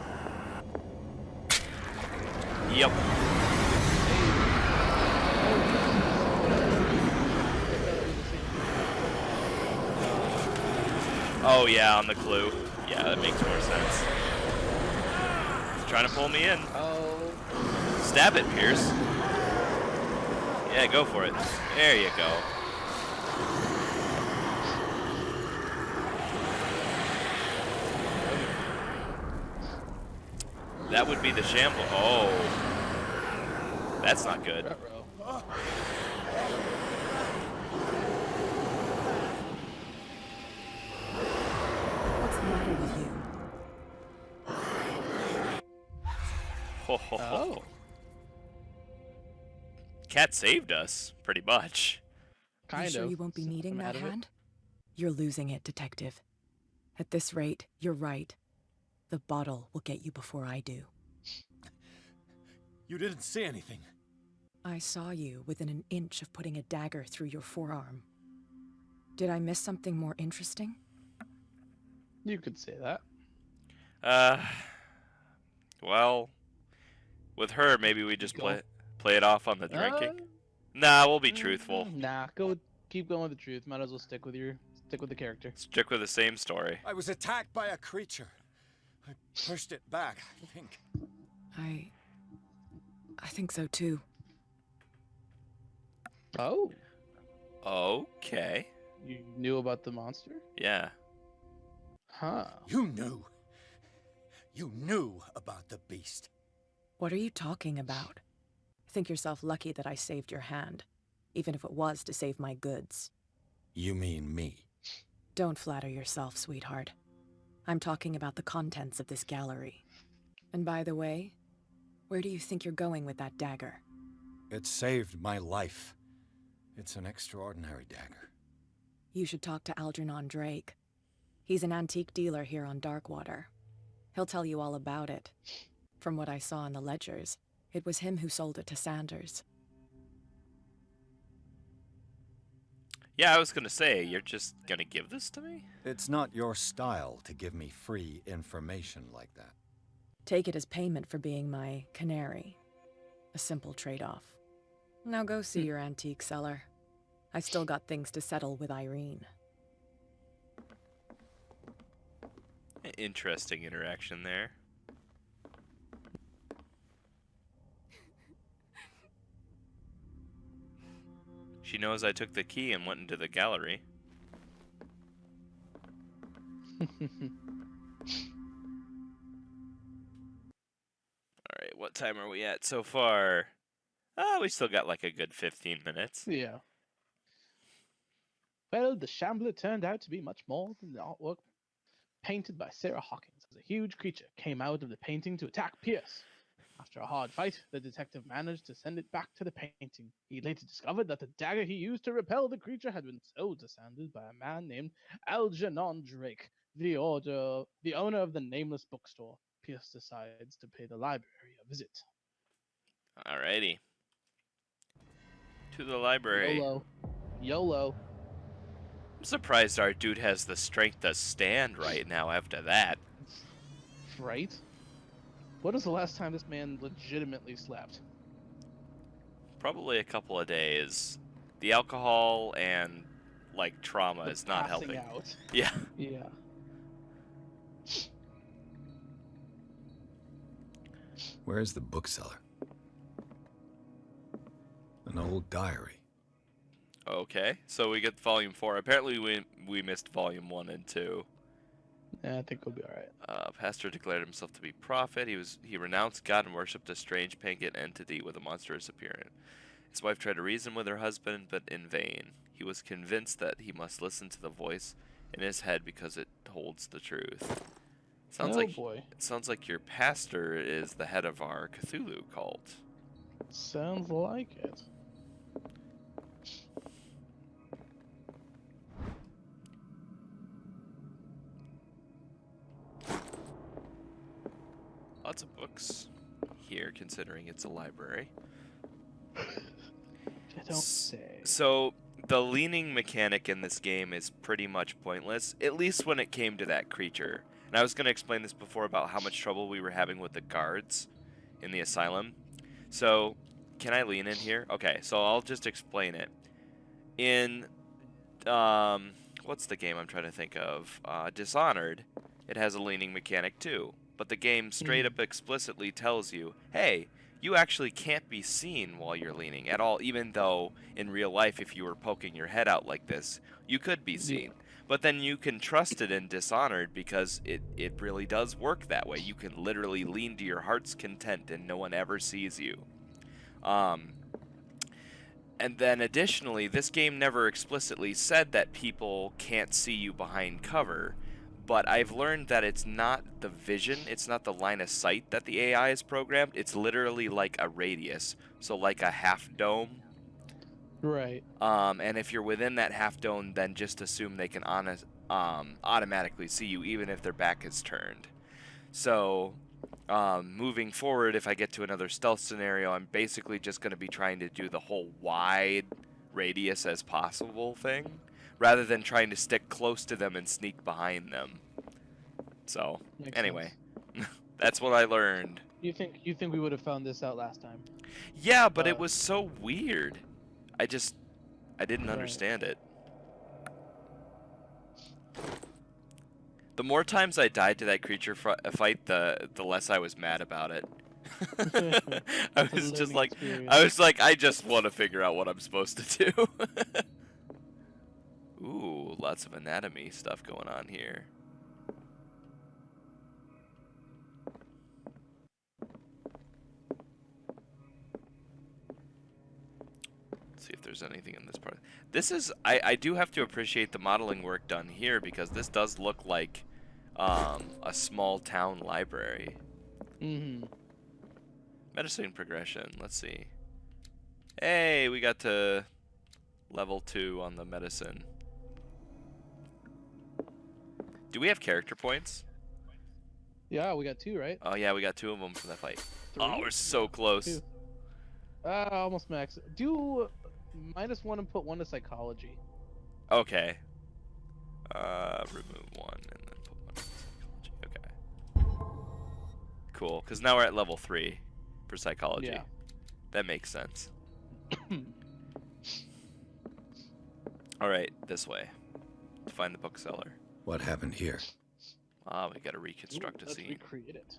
Yep. Oh yeah, on the clue. Yeah, that makes more sense. He's trying to pull me in. Oh. Stab it, Pierce. Yeah, go for it. There you go. That would be the shamble. Oh. That's not good. Ruh-roh. What's the matter with you? Ho, ho, ho, Oh. ho. Cat saved us, pretty much. Kind you sure of. you won't be I'm needing out that of it. hand? You're losing it, Detective. At this rate, you're right. The bottle will get you before I do. You didn't see anything. I saw you within an inch of putting a dagger through your forearm. Did I miss something more interesting? You could say that. Well, with her, maybe we just play it off on the drinking. Uh, Nah, we'll be truthful. Nah, keep going with the truth. Might as well stick with the character. Stick with the same story. I was attacked by a creature. I pushed it back, I think. I think so too. Oh, Okay. you knew about the monster? Yeah. Huh. You knew. You knew about the beast. What are you talking about? Think yourself lucky that I saved your hand, even if it was to save my goods. You mean me? Don't flatter yourself, sweetheart. I'm talking about the contents of this gallery. And by the way, where do you think you're going with that dagger? It saved my life. It's an extraordinary dagger. You should talk to Algernon Drake. He's an antique dealer here on Darkwater. He'll tell you all about it. From what I saw in the ledgers, it was him who sold it to Sanders. Yeah, I was gonna say, you're just gonna give this to me? It's not your style to give me free information like that. Take it as payment for being my canary. A simple trade-off. Now go see your antique seller. I still got things to settle with Irene. Interesting interaction there. She knows I took the key and went into the gallery. Alright, what time are we at so far? We still got like a good 15 minutes. Yeah. Well, the shambler turned out to be much more than the artwork painted by Sarah Hawkins. As a huge creature came out of the painting to attack Pierce. After a hard fight, the detective managed to send it back to the painting. He later discovered that the dagger he used to repel the creature had been sold to Sanders by a man named Algernon Drake, the owner of the nameless bookstore. Pierce decides to pay the library a visit. Alrighty. To the library. YOLO. surprised our dude has the strength to stand right now after that. Right? When was the last time this man legitimately slept? Probably a couple of days. The alcohol and, like, trauma The is not passing helping. out. Yeah. Yeah. Where's the bookseller? An old diary. Okay, so we get volume 4. Apparently we missed volume 1 and 2. Yeah, I think we'll be alright. Pastor declared himself to be prophet. He renounced God and worshipped a strange pagan entity with a monstrous appearance. His wife tried to reason with her husband, but in vain. He was convinced that he must listen to the voice in his head because it holds the truth. Boy. It sounds like your pastor is the head of our Cthulhu cult. Sounds like it. Lots of books here, considering it's a library. I don't say. So, the leaning mechanic in this game is pretty much pointless, at least when it came to that creature. And I was going to explain this before about how much trouble we were having with the guards in the asylum. So, can I lean in here? Okay, so I'll just explain it. In, what's the game I'm trying to think of? Dishonored, it has a leaning mechanic too. But the game straight up explicitly tells you, hey, you actually can't be seen while you're leaning at all, even though in real life, if you were poking your head out like this, you could be seen. But then you can trust it in Dishonored because it really does work that way. You can literally lean to your heart's content and no one ever sees you. And then additionally, this game never explicitly said that people can't see you behind cover. But I've learned that it's not the vision, it's not the line of sight that the AI is programmed. It's literally like a radius, so like a half dome. Right. And if you're within that half dome, then just assume they can automatically see you, even if their back is turned. So, moving forward, if I get to another stealth scenario, I'm basically just going to be trying to do the whole wide radius as possible thing, rather than trying to stick close to them and sneak behind them. So, Makes anyway, sense. that's what I learned. You think we would have found this out last time? Yeah, but it was so weird. I didn't Right. understand it. The more times I died to that creature fight, the less I was mad about it. I was just like, I just want to figure out what I'm supposed to do. Ooh, lots of anatomy stuff going on here. Let's see if there's anything in this part. This is, I do have to appreciate the modeling work done here because this does look like a small town library. Medicine progression, let's see. Hey, we got to level 2 on the medicine. Do we have character points? Yeah, we got 2, right? Oh yeah, we got 2 of them for that fight. 3? Oh, we're so close. 2. Almost max. Do -1 and put 1 to psychology. Okay. Remove 1 and then put 1 in psychology. Okay. Cool, because now we're at level 3 for psychology. Yeah. That makes sense. Alright, this way. To find the bookseller. What happened here? Ah, we gotta reconstruct a scene. Let's recreate it.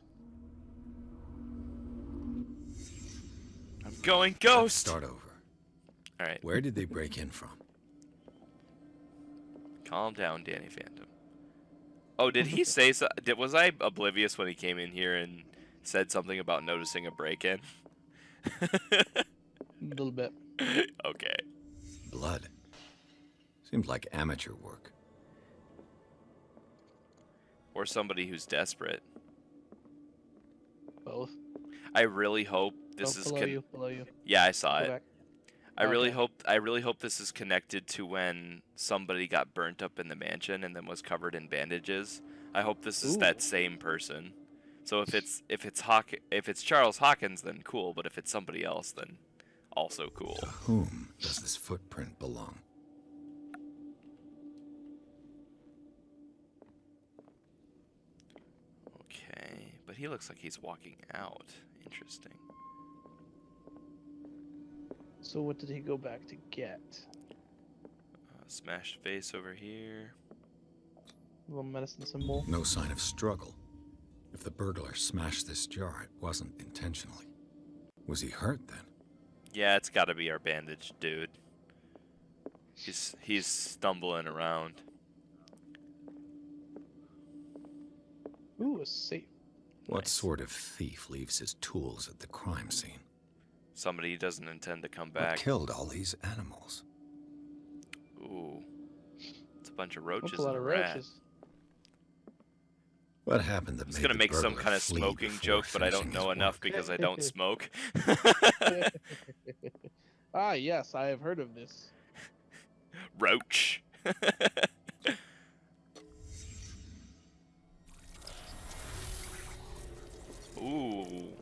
I'm going Let's ghost! start over. Alright, Where did they break in from? calm down, Danny Phantom. Oh, did he say so? Was I oblivious when he came in here and said something about noticing a break-in? A little bit. Okay. Blood. Seems like amateur work. Or somebody who's desperate. Both. I really hope this is below you. Yeah, I saw Go it. back. I really Okay. hope this is connected to when somebody got burnt up in the mansion and then was covered in bandages. I hope this is that same person. So if it's Charles Hawkins, then cool, but if it's somebody else, then also cool. To whom does this footprint belong? But he looks like he's walking out. Interesting. So what did he go back to get? Smashed face over here. A little medicine symbol. No sign of struggle. If the burglar smashed this jar, it wasn't intentionally. Was he hurt then? Yeah, it's got to be our bandaged dude. He's stumbling around. Ooh, a safe. What Nice. sort of thief leaves his tools at the crime scene? Somebody who doesn't intend to come What back. killed all these animals? Ooh. It's a bunch of That's roaches a lot and a of rat. roaches. What happened that I was made gonna the make some burglar kind of flee smoking before joke, but I don't finishing know his enough work? because I don't smoke. Ah, yes, I have heard of this. Roach. Ooh.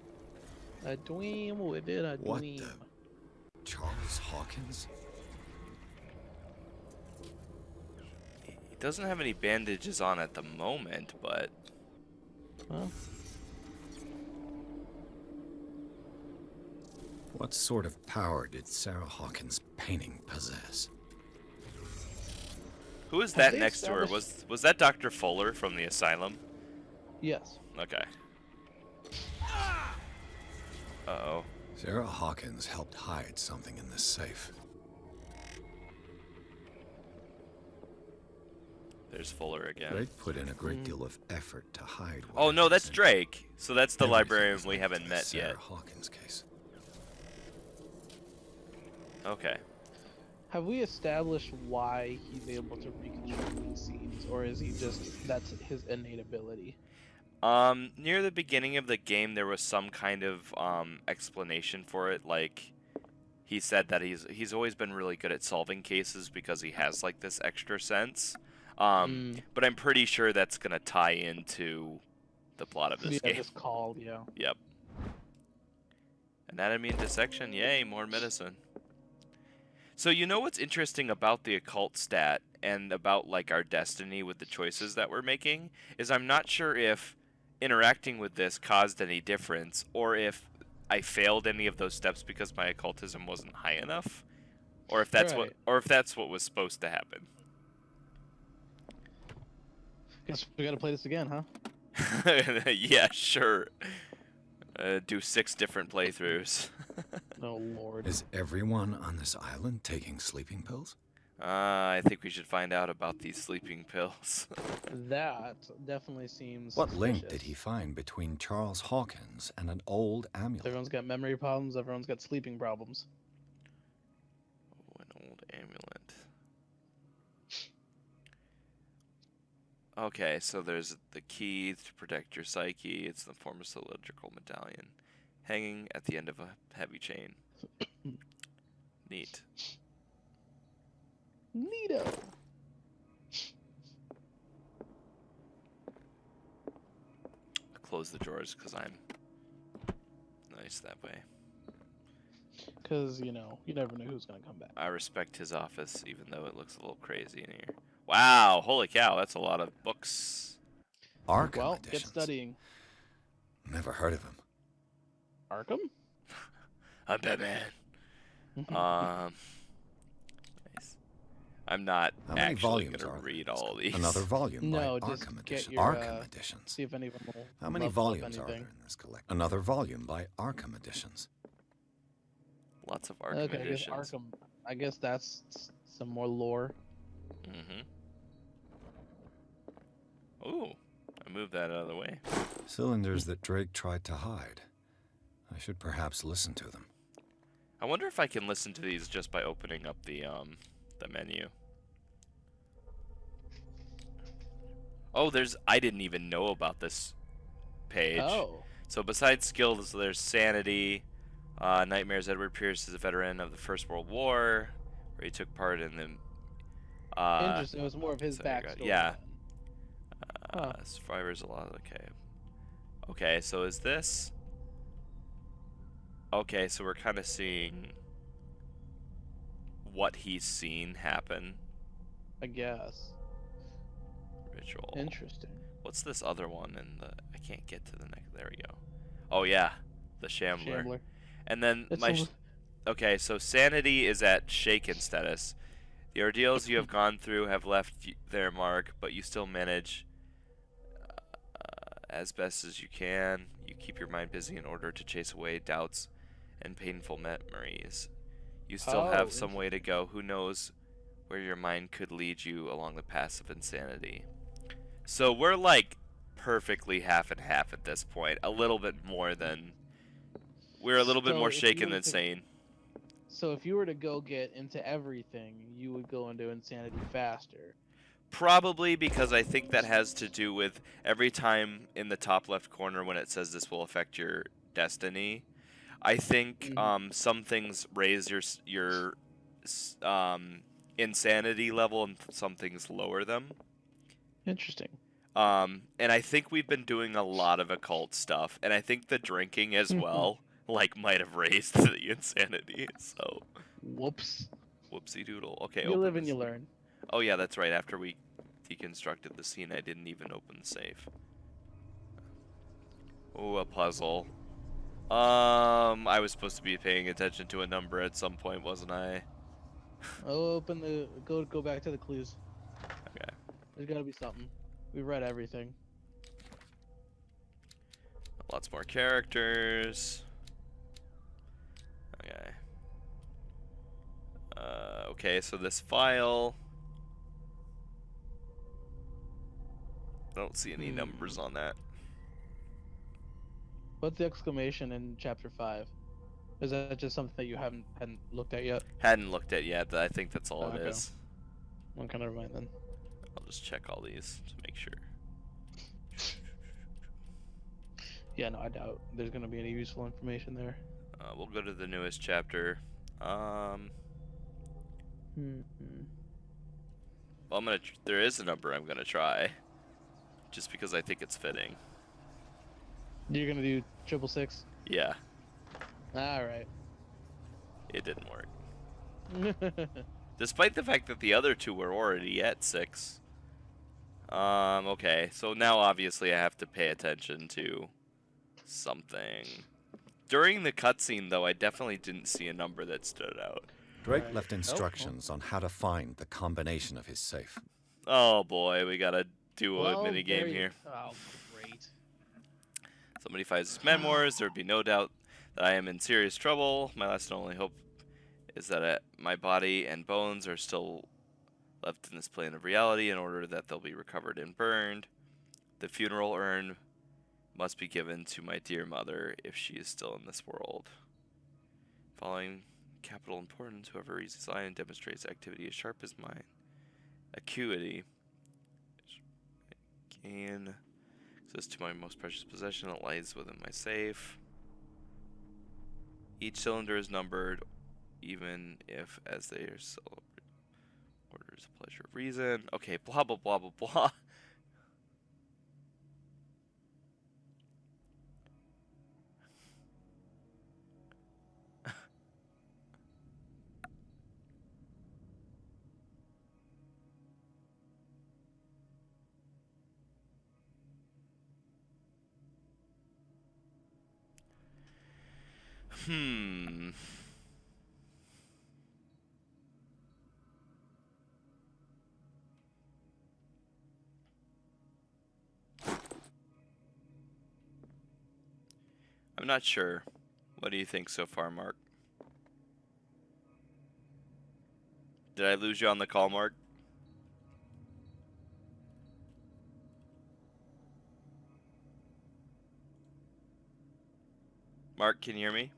A dweem, we did a What dweem. the? Charles Hawkins? He doesn't have any bandages on at the moment, but Well, What sort of power did Sarah Hawkins' painting possess? who is Have that they next to her? established- Was that Dr. Fuller from the asylum? yes. Okay. Uh-oh. Sarah Hawkins helped hide something in this safe. There's Fuller again. Drake put in a great deal of effort to hide. Oh no, whatever that's was in it. Drake. So that's the Everything librarian is we linked haven't to the met Sarah yet. Hawkins case. Okay. Have we established why he's able to reconstruct these scenes, or is he just that's his innate ability? Near the beginning of the game, there was some kind of explanation for it. Like, he said that he's always been really good at solving cases because he has like this extra sense. But I'm pretty sure that's gonna tie into the plot of this Yeah, game. this call, yeah. Yep. Anatomy and dissection, yay, more medicine. So you know what's interesting about the occult stat and about like our destiny with the choices that we're making is I'm not sure if interacting with this caused any difference or if I failed any of those steps because my occultism wasn't high enough or if that's Right. what was supposed to happen. Guess we gotta play this again, huh? Yeah, sure. Do 6 different playthroughs. Oh lord. Is everyone on this island taking sleeping pills? I think we should find out about these sleeping pills. That definitely seems What link suspicious. did he find between Charles Hawkins and an old amulet? Everyone's got memory problems, everyone's got sleeping problems. Oh, an old amulet. Okay, so there's the key to protect your psyche. It's in the form of a cylindrical medallion hanging at the end of a heavy chain. Neat. Neato. I close the drawers because I'm nice that way. Because, you know, you never know who's gonna come back. I respect his office, even though it looks a little crazy in here. Wow, holy cow, that's a lot of books. Arkham Well, editions. get studying. Never heard of him. Arkham? I'm Batman. Nice. I'm not How many actually volumes gonna are there? read all of these. Another volume No, by just Arkham get Edition. your, Arkham Editions. See if anyone will How many love volumes are there anything. in this collection? Another volume by Arkham Editions. Lots of Arkham Okay, editions. I guess Arkham. I guess that's some more lore. Ooh, I moved that out of the way. Cylinders that Drake tried to hide. I should perhaps listen to them. I wonder if I can listen to these just by opening up the menu. Oh, I didn't even know about this page. Oh. So besides skills, there's sanity. Nightmares. Edward Pierce is a veteran of the First World War, where he took part in the. Interesting. It was more of his so there you go. backstory. Yeah. then. Huh. Survivors a lot. Okay. Okay. So is this? Okay. So we're kind of seeing what he's seen happen. I guess. Ritual. Interesting. What's this other one in the... I can't get to the next... There we go. Oh, yeah. The Shambler. Shambler. And then It's my... a- Okay, so Sanity is at shaken status. The ordeals you have gone through have left their mark, but you still manage as best as you can. You keep your mind busy in order to chase away doubts and painful memories. You still have some way to go. Who knows where your mind could lead you along the path of insanity. So we're like perfectly half and half at this point. A little bit more than... We're a little bit So more if you shaken were than to- sane. So if you were to go get into everything, you would go into insanity faster. Probably because I think that has to do with every time in the top left corner when it says this will affect your destiny. I think some things raise your insanity level and some things lower them. Interesting. And I think we've been doing a lot of occult stuff, and I think the drinking as well, like, might have raised the insanity. So, Whoops. whoopsie doodle. Okay, You open live and this. you learn. Oh yeah, that's right. After we deconstructed the scene, I didn't even open the safe. Oh, a puzzle. I was supposed to be paying attention to a number at some point, wasn't I? Open the go back to the clues. Okay. There's gotta be something. We read everything. Lots more characters. Okay. Okay, so this file. I don't see any numbers on that. What's the exclamation in chapter 5? Is that just something that you hadn't looked at yet? Hadn't looked at yet, but I think that's all it Okay. is. Okay, never mind then. I'll just check all these to make sure. Yeah, no, I doubt there's gonna be any useful information there. We'll go to the newest chapter. Well, I'm gonna. There is a number I'm gonna try, just because I think it's fitting. You're gonna do 666? Yeah, Alright. it didn't work. Despite the fact that the other two were already at 6. Okay, so now obviously I have to pay attention to something. During the cutscene, though, I definitely didn't see a number that stood out. Drake Right. left instructions on how to find the combination of his safe. Oh boy, we gotta do a mini game there you- here. Oh, great. Somebody finds his memoirs, there would be no doubt that I am in serious trouble. My last and only hope is that my body and bones are still left in this plane of reality in order that they'll be recovered and burned. The funeral urn must be given to my dear mother if she is still in this world. Following capital importance, whoever reads this line and demonstrates activity as sharp as mine. Acuity. Gain access to my most precious possession that lies within my safe. Each cylinder is numbered, even if as they are celebrated. Orders a pleasure of reason. Okay, blah blah blah blah blah. I'm not sure. What do you think so far, Mark? Did I lose you on the call, Mark? Mark, can you hear me?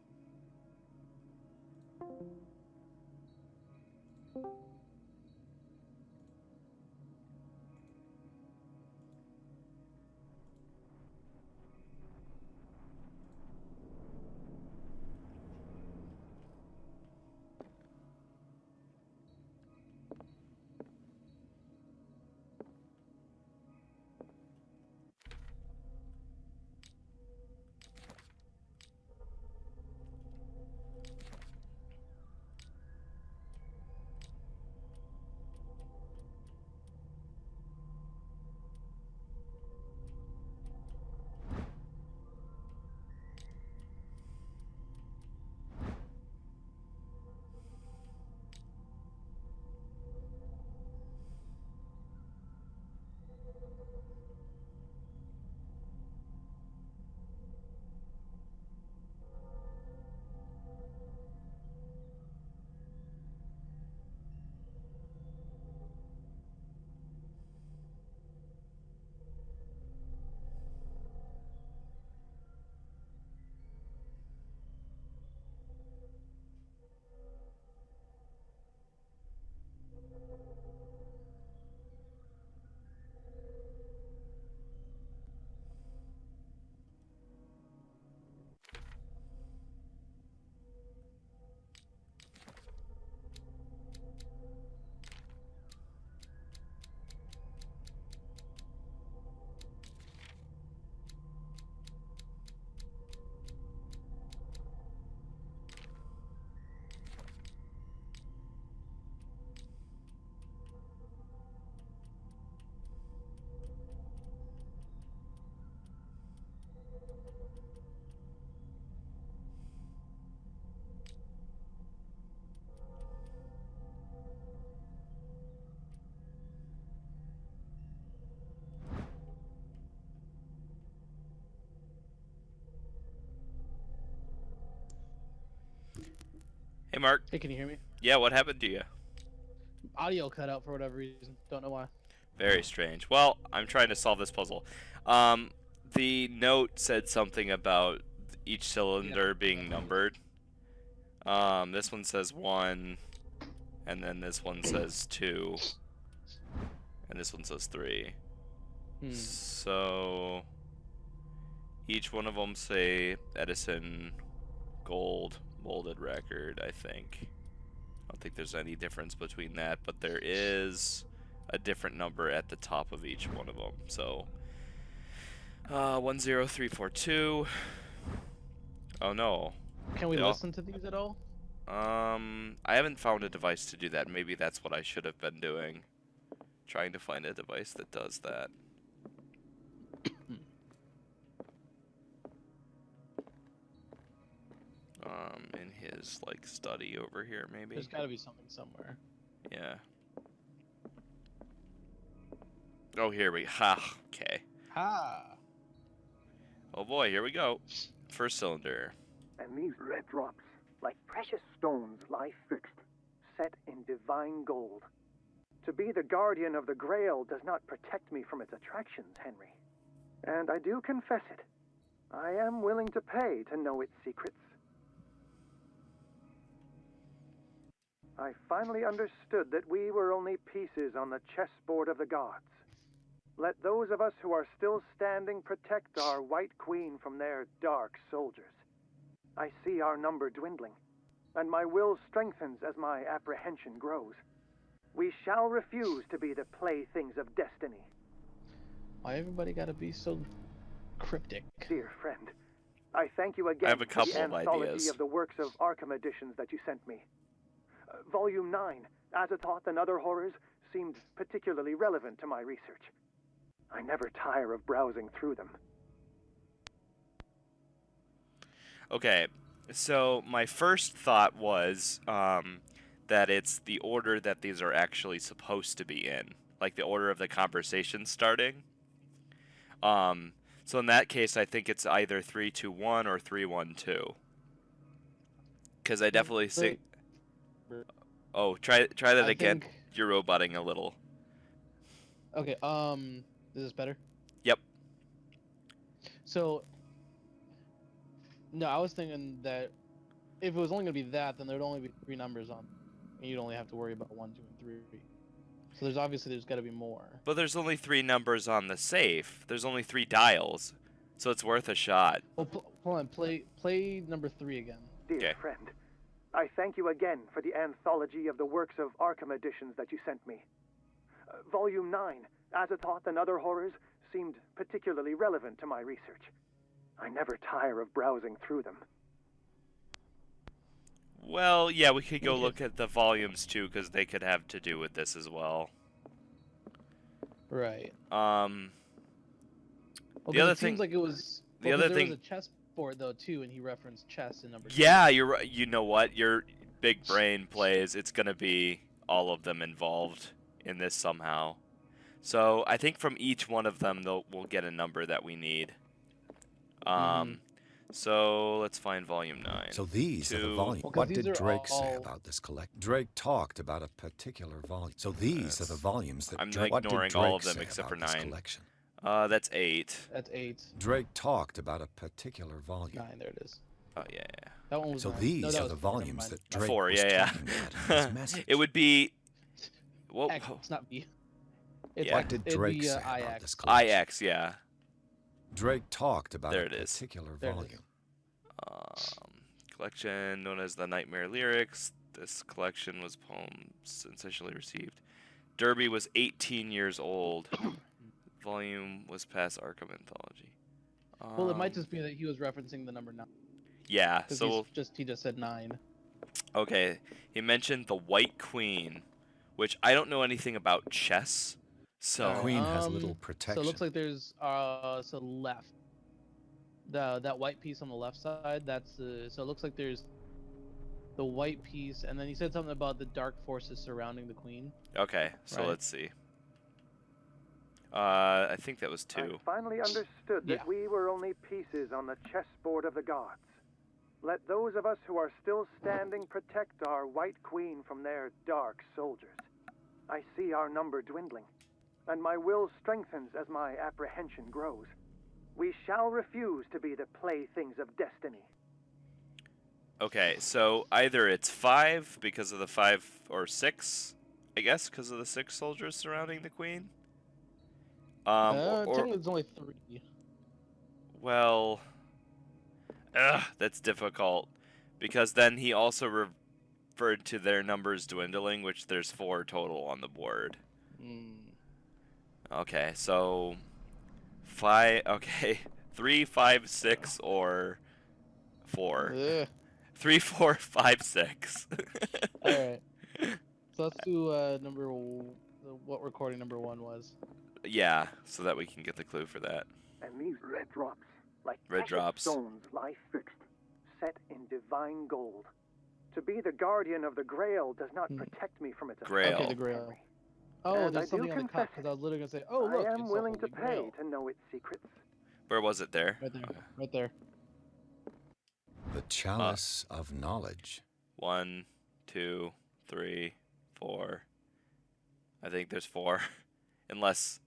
Hey, Mark. Hey, can you hear me? Yeah, what happened to you? Audio cut out for whatever reason. Don't know why. Very strange. Well, I'm trying to solve this puzzle. The note said something about each cylinder being numbered. This one says 1, and then this one says 2, and this one says 3. So each one of them say Edison gold molded record, I think. I don't think there's any difference between that, but there is a different number at the top of each one of them. So 10342. Oh no. Can we Yeah. listen to these at all? I haven't found a device to do that. Maybe that's what I should have been doing. Trying to find a device that does that. In his like study over here, maybe. There's got to be something somewhere. Yeah. Oh, here we okay. Ha! Oh boy, here we go. First cylinder. And these red drops, like precious stones, lie fixed, set in divine gold. To be the guardian of the Grail does not protect me from its attractions, Henry. And I do confess it. I am willing to pay to know its secrets. I finally understood that we were only pieces on the chessboard of the gods. Let those of us who are still standing protect our White Queen from their dark soldiers. I see our number dwindling, and my will strengthens as my apprehension grows. We shall refuse to be the playthings of destiny. Why everybody gotta be so cryptic? Dear friend, I thank you again I have a for couple the of anthology ideas. of the works of Arkham editions that you sent me. Volume 9, Azathoth and Other Horrors, seemed particularly relevant to my research. I never tire of browsing through them. Okay, so my first thought was that it's the order that these are actually supposed to be in, like the order of the conversation starting. So in that case, I think it's either 3-2-1 or 3-1-2. Because I definitely see. Oh, try that I again. think- You're roboting a little. Okay, is this better? Yep. So, no, I was thinking that if it was only gonna be that, then there'd only be 3 numbers on, and you'd only have to worry about 1, 2, and 3. So there's got to be more. But there's only 3 numbers on the safe. There's only 3 dials, so it's worth a shot. Well, hold on, play number 3 again. Dear Okay. friend, I thank you again for the anthology of the works of Arkham editions that you sent me. Volume 9, Azathoth and Other Horrors, seemed particularly relevant to my research. I never tire of browsing through them. Well, yeah, we could go Okay. look at the volumes too, because they could have to do with this as well. Right. Well, Well, the other it thing, seems like it was. the well, 'cause other there thing, was a chessboard though too, and he referenced chess in number. yeah, you're right. You know what? Your big brain plays. It's gonna be all of them involved in this somehow. So I think from each one of them, we'll get a number that we need. So let's find volume 9. So these are the 2. volumes. Well, 'cause What these did are Drake say all- about this collection? Drake talked about a particular volume. So these are the volumes that I'm Drake. What did ignoring Drake all of them say except about for this 9. collection? That's 8. That's 8. Drake talked about a particular volume. 9. There it is. Oh yeah. That one was. So 9. these No, that are was the 4, never volumes mind. that Drake 4. was Yeah, talking about in yeah. his message. It would be. Whoa. X, it's not B. It's Yeah. What did it'd Drake be, say about IX. this collection? IX, yeah. Drake talked about There a it is. particular There it is. volume. Collection known as the Nightmare Lyrics. This collection was poems sensationally received. Derby was 18 years old. Volume was past Arkham Anthology. Well, it might just be that he was referencing the number 9. Yeah, Because so he just said 9. okay. He mentioned the White Queen, which I don't know anything about chess. So Alright, Queen has little protection. So it looks like there's so left. That white piece on the left side. That's the. So it looks like there's the white piece, and then he said something about the dark forces surrounding the queen. okay, so Right. let's see. I think that was 2. I finally understood that Yeah. we were only pieces on the chessboard of the gods. Let those of us who are still standing protect our White Queen from their dark soldiers. I see our number dwindling, and my will strengthens as my apprehension grows. We shall refuse to be the playthings of destiny. Okay, so either it's 5 because of the 5 or 6, I guess, because of the 6 soldiers surrounding the queen. Technically it's only 3. Well, that's difficult because then he also referred to their numbers dwindling, which there's 4 total on the board. Okay, so 5. Okay, 3, 5, 6, or 4. Ugh. 3, 4, 5, 6. All right. So let's do what recording number 1 was. Yeah, so that we can get the clue for that. And these red drops, like Red precious drops. stones, lie fixed, set in divine gold. To be the guardian of the Grail does not protect me from its Grail. Okay, the Grail. Oh, And I there's do something on the confess cup because I was literally gonna say, oh look, I am it's willing the to Holy Grail. pay to know its secrets. Where was it there? Right there, right there. The Chalice of Knowledge. 1, 2, 3, 4. I think there's 4. Unless,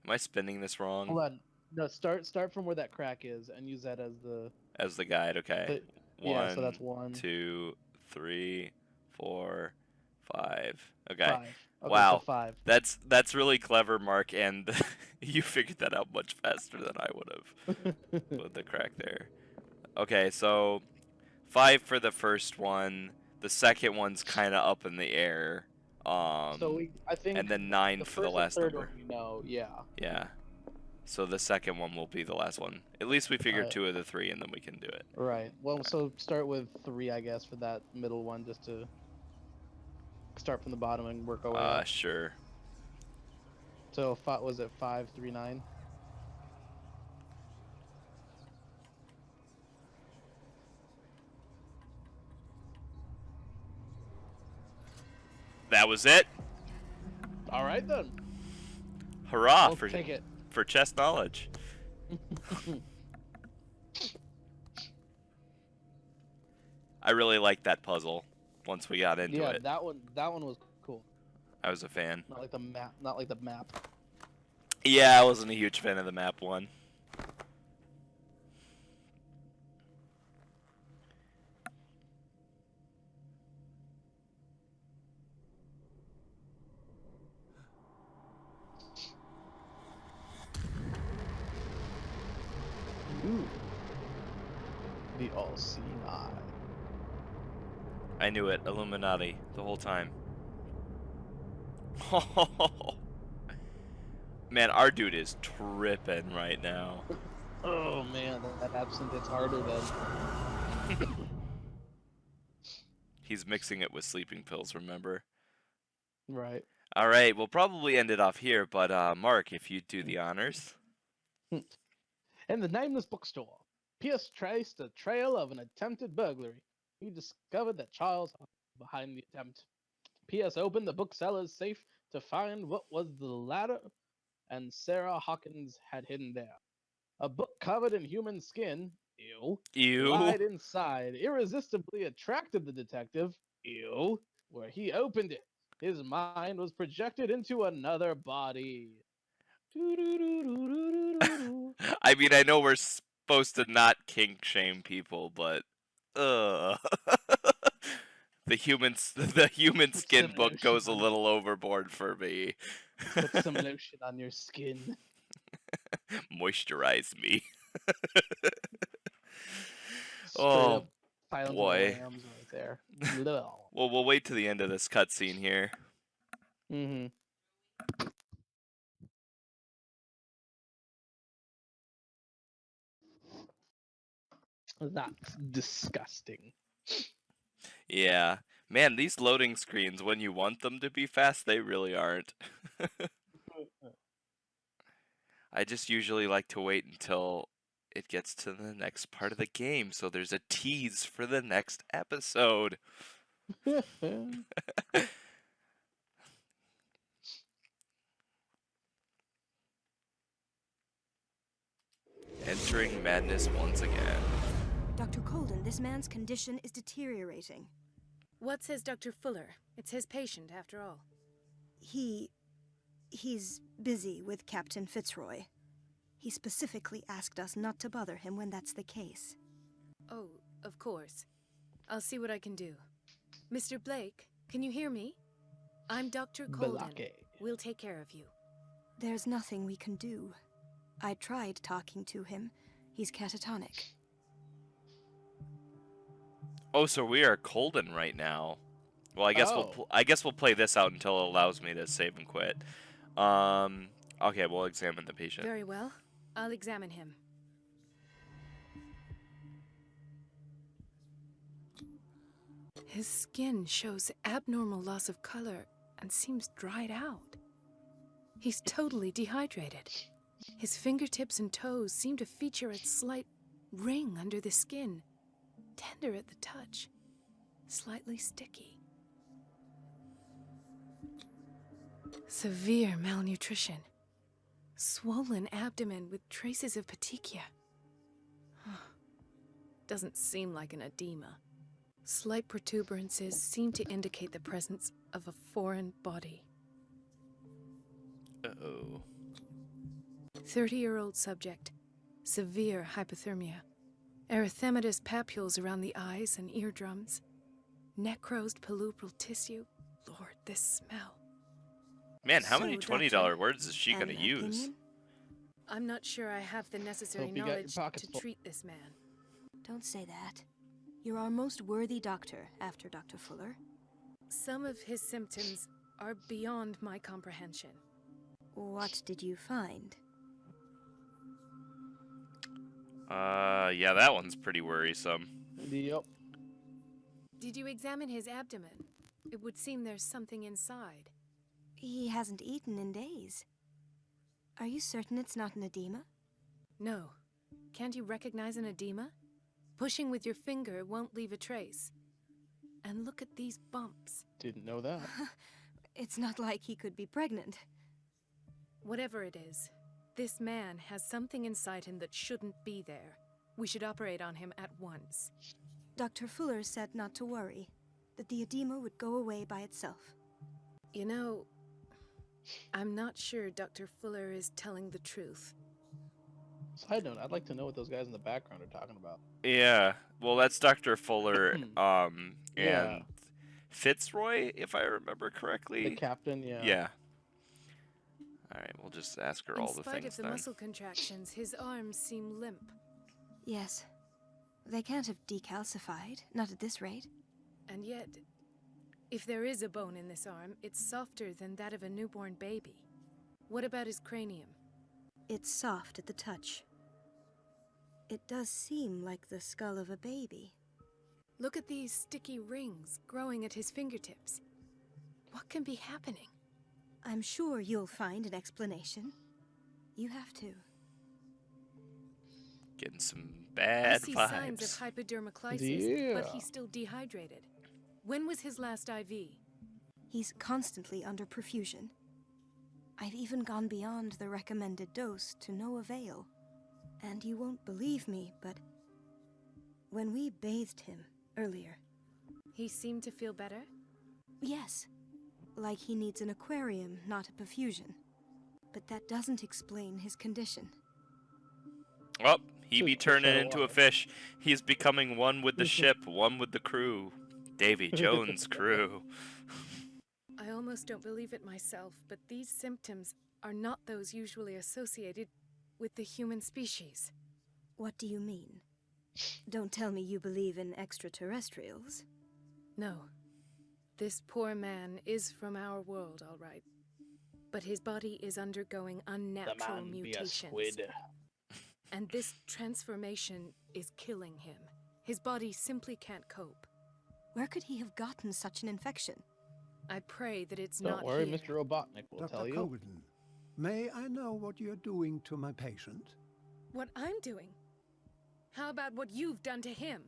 am I spinning this wrong? Hold on. No, start from where that crack is and use that as the. As the guide, okay. Yeah, so that's 1, 2, 3, 4, 5. Okay. 5. Okay, Wow. So 5. That's really clever, Mark, and you figured that out much faster than I would have with the crack there. Okay, so 5 for the first one. The second one's kind of up in the air. So I think. And then 9 for the last third number. one we know, yeah. Yeah. So the second one will be the last one. At least we figured Alright. 2 of the 3, and then we can do it. Right. Well, so start with 3, I guess, for that middle one, just to start from the bottom and work our way up. Sure. So was it 5, 3, 9? That was it. All right then. Hurrah We'll for take it. for chess knowledge. I really liked that puzzle once we got into Yeah, it. that one was cool. I was a fan. Not like the map. Yeah, I wasn't a huge fan of the map one. Ooh. The all-seeing eye. I knew it. Illuminati the whole time. Man, our dude is tripping right now. Oh man, that absinthe hits harder than. He's mixing it with sleeping pills, remember? Right. All right, we'll probably end it off here, but Mark, if you'd do the honors. In the nameless bookstore, Pierce traced a trail of an attempted burglary. He discovered that Charles was behind the attempt. Pierce opened the bookseller's safe to find what was the ladder and Sarah Hawkins had hidden there. A book covered in human skin, lied inside, irresistibly attracted the detective, where he opened it. His mind was projected into another body. I mean, I know we're supposed to not kink shame people, but the human skin book goes a little overboard for me. Put some lotion on your skin. Moisturize me. Straight Oh up Silence of the boy. Lambs right there. Well, we'll wait to the end of this cutscene here. Mm-hmm. That's disgusting. Yeah. Man, these loading screens, when you want them to be fast, they really aren't. I just usually like to wait until it gets to the next part of the game, so there's a tease for the next episode. Entering madness once again. Dr. Colden, this man's condition is deteriorating. What says Dr. Fuller? It's his patient, after all. He's busy with Captain Fitzroy. He specifically asked us not to bother him when that's the case. Oh, of course. I'll see what I can do. Mr. Blake, can you hear me? I'm Dr. Colden. Balake. We'll take care of you. There's nothing we can do. I tried talking to him. He's catatonic. Oh, so we are Colden right now. Well, I guess we'll play this out until it allows me to save and quit. Okay, we'll examine the patient. Very well. I'll examine him. His skin shows abnormal loss of color and seems dried out. He's totally dehydrated. His fingertips and toes seem to feature a slight ring under the skin, tender at the touch, slightly sticky. Severe malnutrition. Swollen abdomen with traces of petechia. Doesn't seem like an edema. Slight protuberances seem to indicate the presence of a foreign body. Uh-oh. 30-year-old subject. Severe hypothermia. Erythematous papules around the eyes and eardrums. Necrosed palpebral tissue. Lord, this smell. Man, how many So, $20 Doctor, words is she an gonna use? opinion? I'm not sure I have the necessary Hope you got your knowledge pockets to full. treat this man. Don't say that. You're our most worthy doctor after Dr. Fuller. Some of his symptoms are beyond my comprehension. What did you find? Yeah, that one's pretty worrisome. Yep. Did you examine his abdomen? It would seem there's something inside. He hasn't eaten in days. Are you certain it's not an edema? No. Can't you recognize an edema? Pushing with your finger won't leave a trace. And look at these bumps. Didn't know that. It's not like he could be pregnant. Whatever it is, this man has something inside him that shouldn't be there. We should operate on him at once. Dr. Fuller said not to worry, that the edema would go away by itself. You know, I'm not sure Dr. Fuller is telling the truth. Side note, I'd like to know what those guys in the background are talking about. Yeah, well, that's Dr. Fuller, and Yeah. Fitzroy, if I remember correctly. The captain, yeah. Yeah. All right, we'll just ask her In all the spite things of the then. muscle contractions, his arms seem limp. Yes. They can't have decalcified, not at this rate. And yet, if there is a bone in this arm, it's softer than that of a newborn baby. What about his cranium? It's soft at the touch. It does seem like the skull of a baby. Look at these sticky rings growing at his fingertips. What can be happening? I'm sure you'll find an explanation. You have to. Getting some I bad see vibes. signs of hypodermaclysis, but Yeah. he's still dehydrated. When was his last IV? He's constantly under perfusion. I've even gone beyond the recommended dose to no avail. And you won't believe me, but when we bathed him earlier, He seemed to feel better? yes, like he needs an aquarium, not a perfusion. But that doesn't explain his condition. Oh, he Took be a turning shell into a out. fish. He's becoming one with the ship, one with the crew. Davy Jones' crew. I almost don't believe it myself, but these symptoms are not those usually associated with the human species. What do you mean? Don't tell me you believe in extraterrestrials. No. This poor man is from our world, all right. But his body is undergoing The unnatural man be a mutations. squid. And this transformation is killing him. His body simply can't cope. Where could he have gotten such an infection? I pray that it's Don't not worry, here. Mr. Robotnik will tell Dr. you. Colden, may I know what you're doing to my patient? What I'm doing? How about what you've done to him?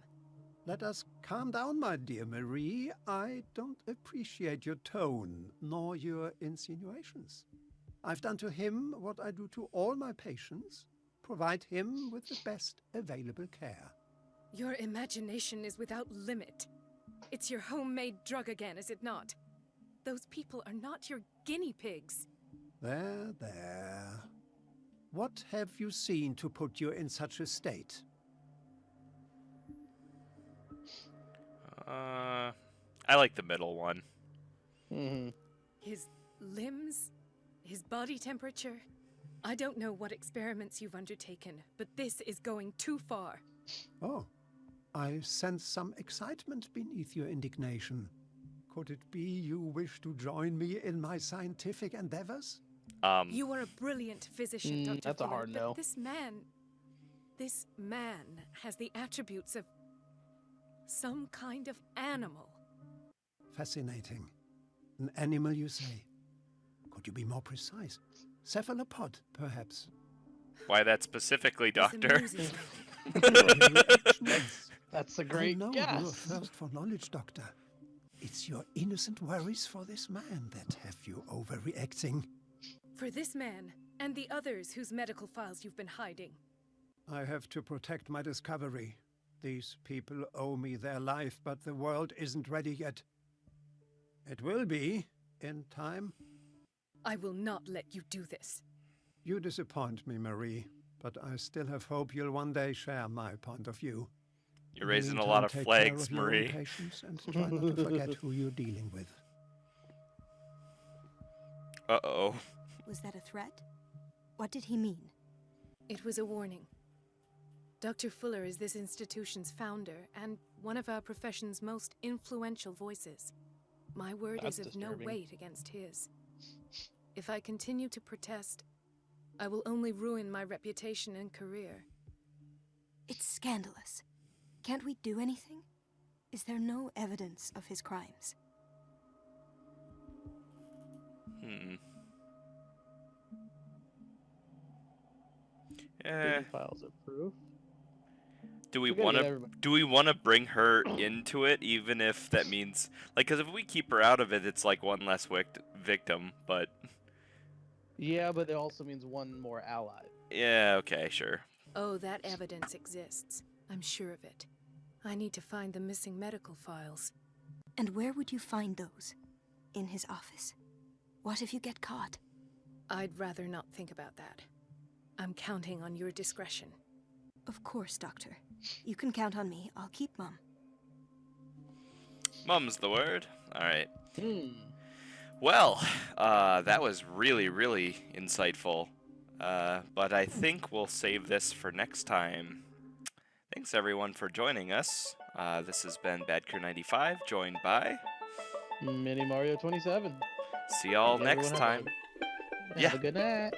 Let us calm down, my dear Marie. I don't appreciate your tone, nor your insinuations. I've done to him what I do to all my patients, provide him with the best available care. Your imagination is without limit. It's your homemade drug again, is it not? Those people are not your guinea pigs. There, there. What have you seen to put you in such a state? I like the middle one. His limbs? His body temperature? I don't know what experiments you've undertaken, but this is going too far. Oh, I sense some excitement beneath your indignation. Could it be you wish to join me in my scientific endeavors? You are a brilliant physician, Dr. That's a Fuller, hard but no. this man has the attributes of some kind of animal. Fascinating. An animal, you say? Could you be more precise? Cephalopod, perhaps? Why that specifically, This Doctor? amuses me. That's a I great know you're a guess. thirst for knowledge, Doctor. It's your innocent worries for this man that have you overreacting. For this man, and the others whose medical files you've been hiding. I have to protect my discovery. These people owe me their life, but the world isn't ready yet. It will be, in time. I will not let you do this. You disappoint me, Marie, but I still have hope you'll one day share my point of view. You're In the raising a meantime, lot of take flags, care of your own Marie. patience and try not to forget who you're dealing with. Uh-oh. Was that a threat? What did he mean? It was a warning. Dr. Fuller is this institution's founder and one of our profession's most influential voices. My word That's is of no disturbing. weight against his. If I continue to protest, I will only ruin my reputation and career. It's scandalous. Can't we do anything? Is there no evidence of his crimes? Files of proof. Do we We gotta want get to? everybody- Do we want to bring her into it, even if that means like? Because if we keep her out of it, it's like one less victim. But Yeah, but it also means one more ally. yeah, okay, sure. Oh, that evidence exists. I'm sure of it. I need to find the missing medical files. And where would you find those? In his office? What if you get caught? I'd rather not think about that. I'm counting on your discretion. Of course, Doctor. You can count on me. I'll keep Mum. Mum's the word. All right. Well, that was really, really insightful. But I think we'll save this for next time. Thanks everyone for joining us. This has been Badkir95, joined by Minimario27. See y'all Everyone next have time. Have Yeah. a good night.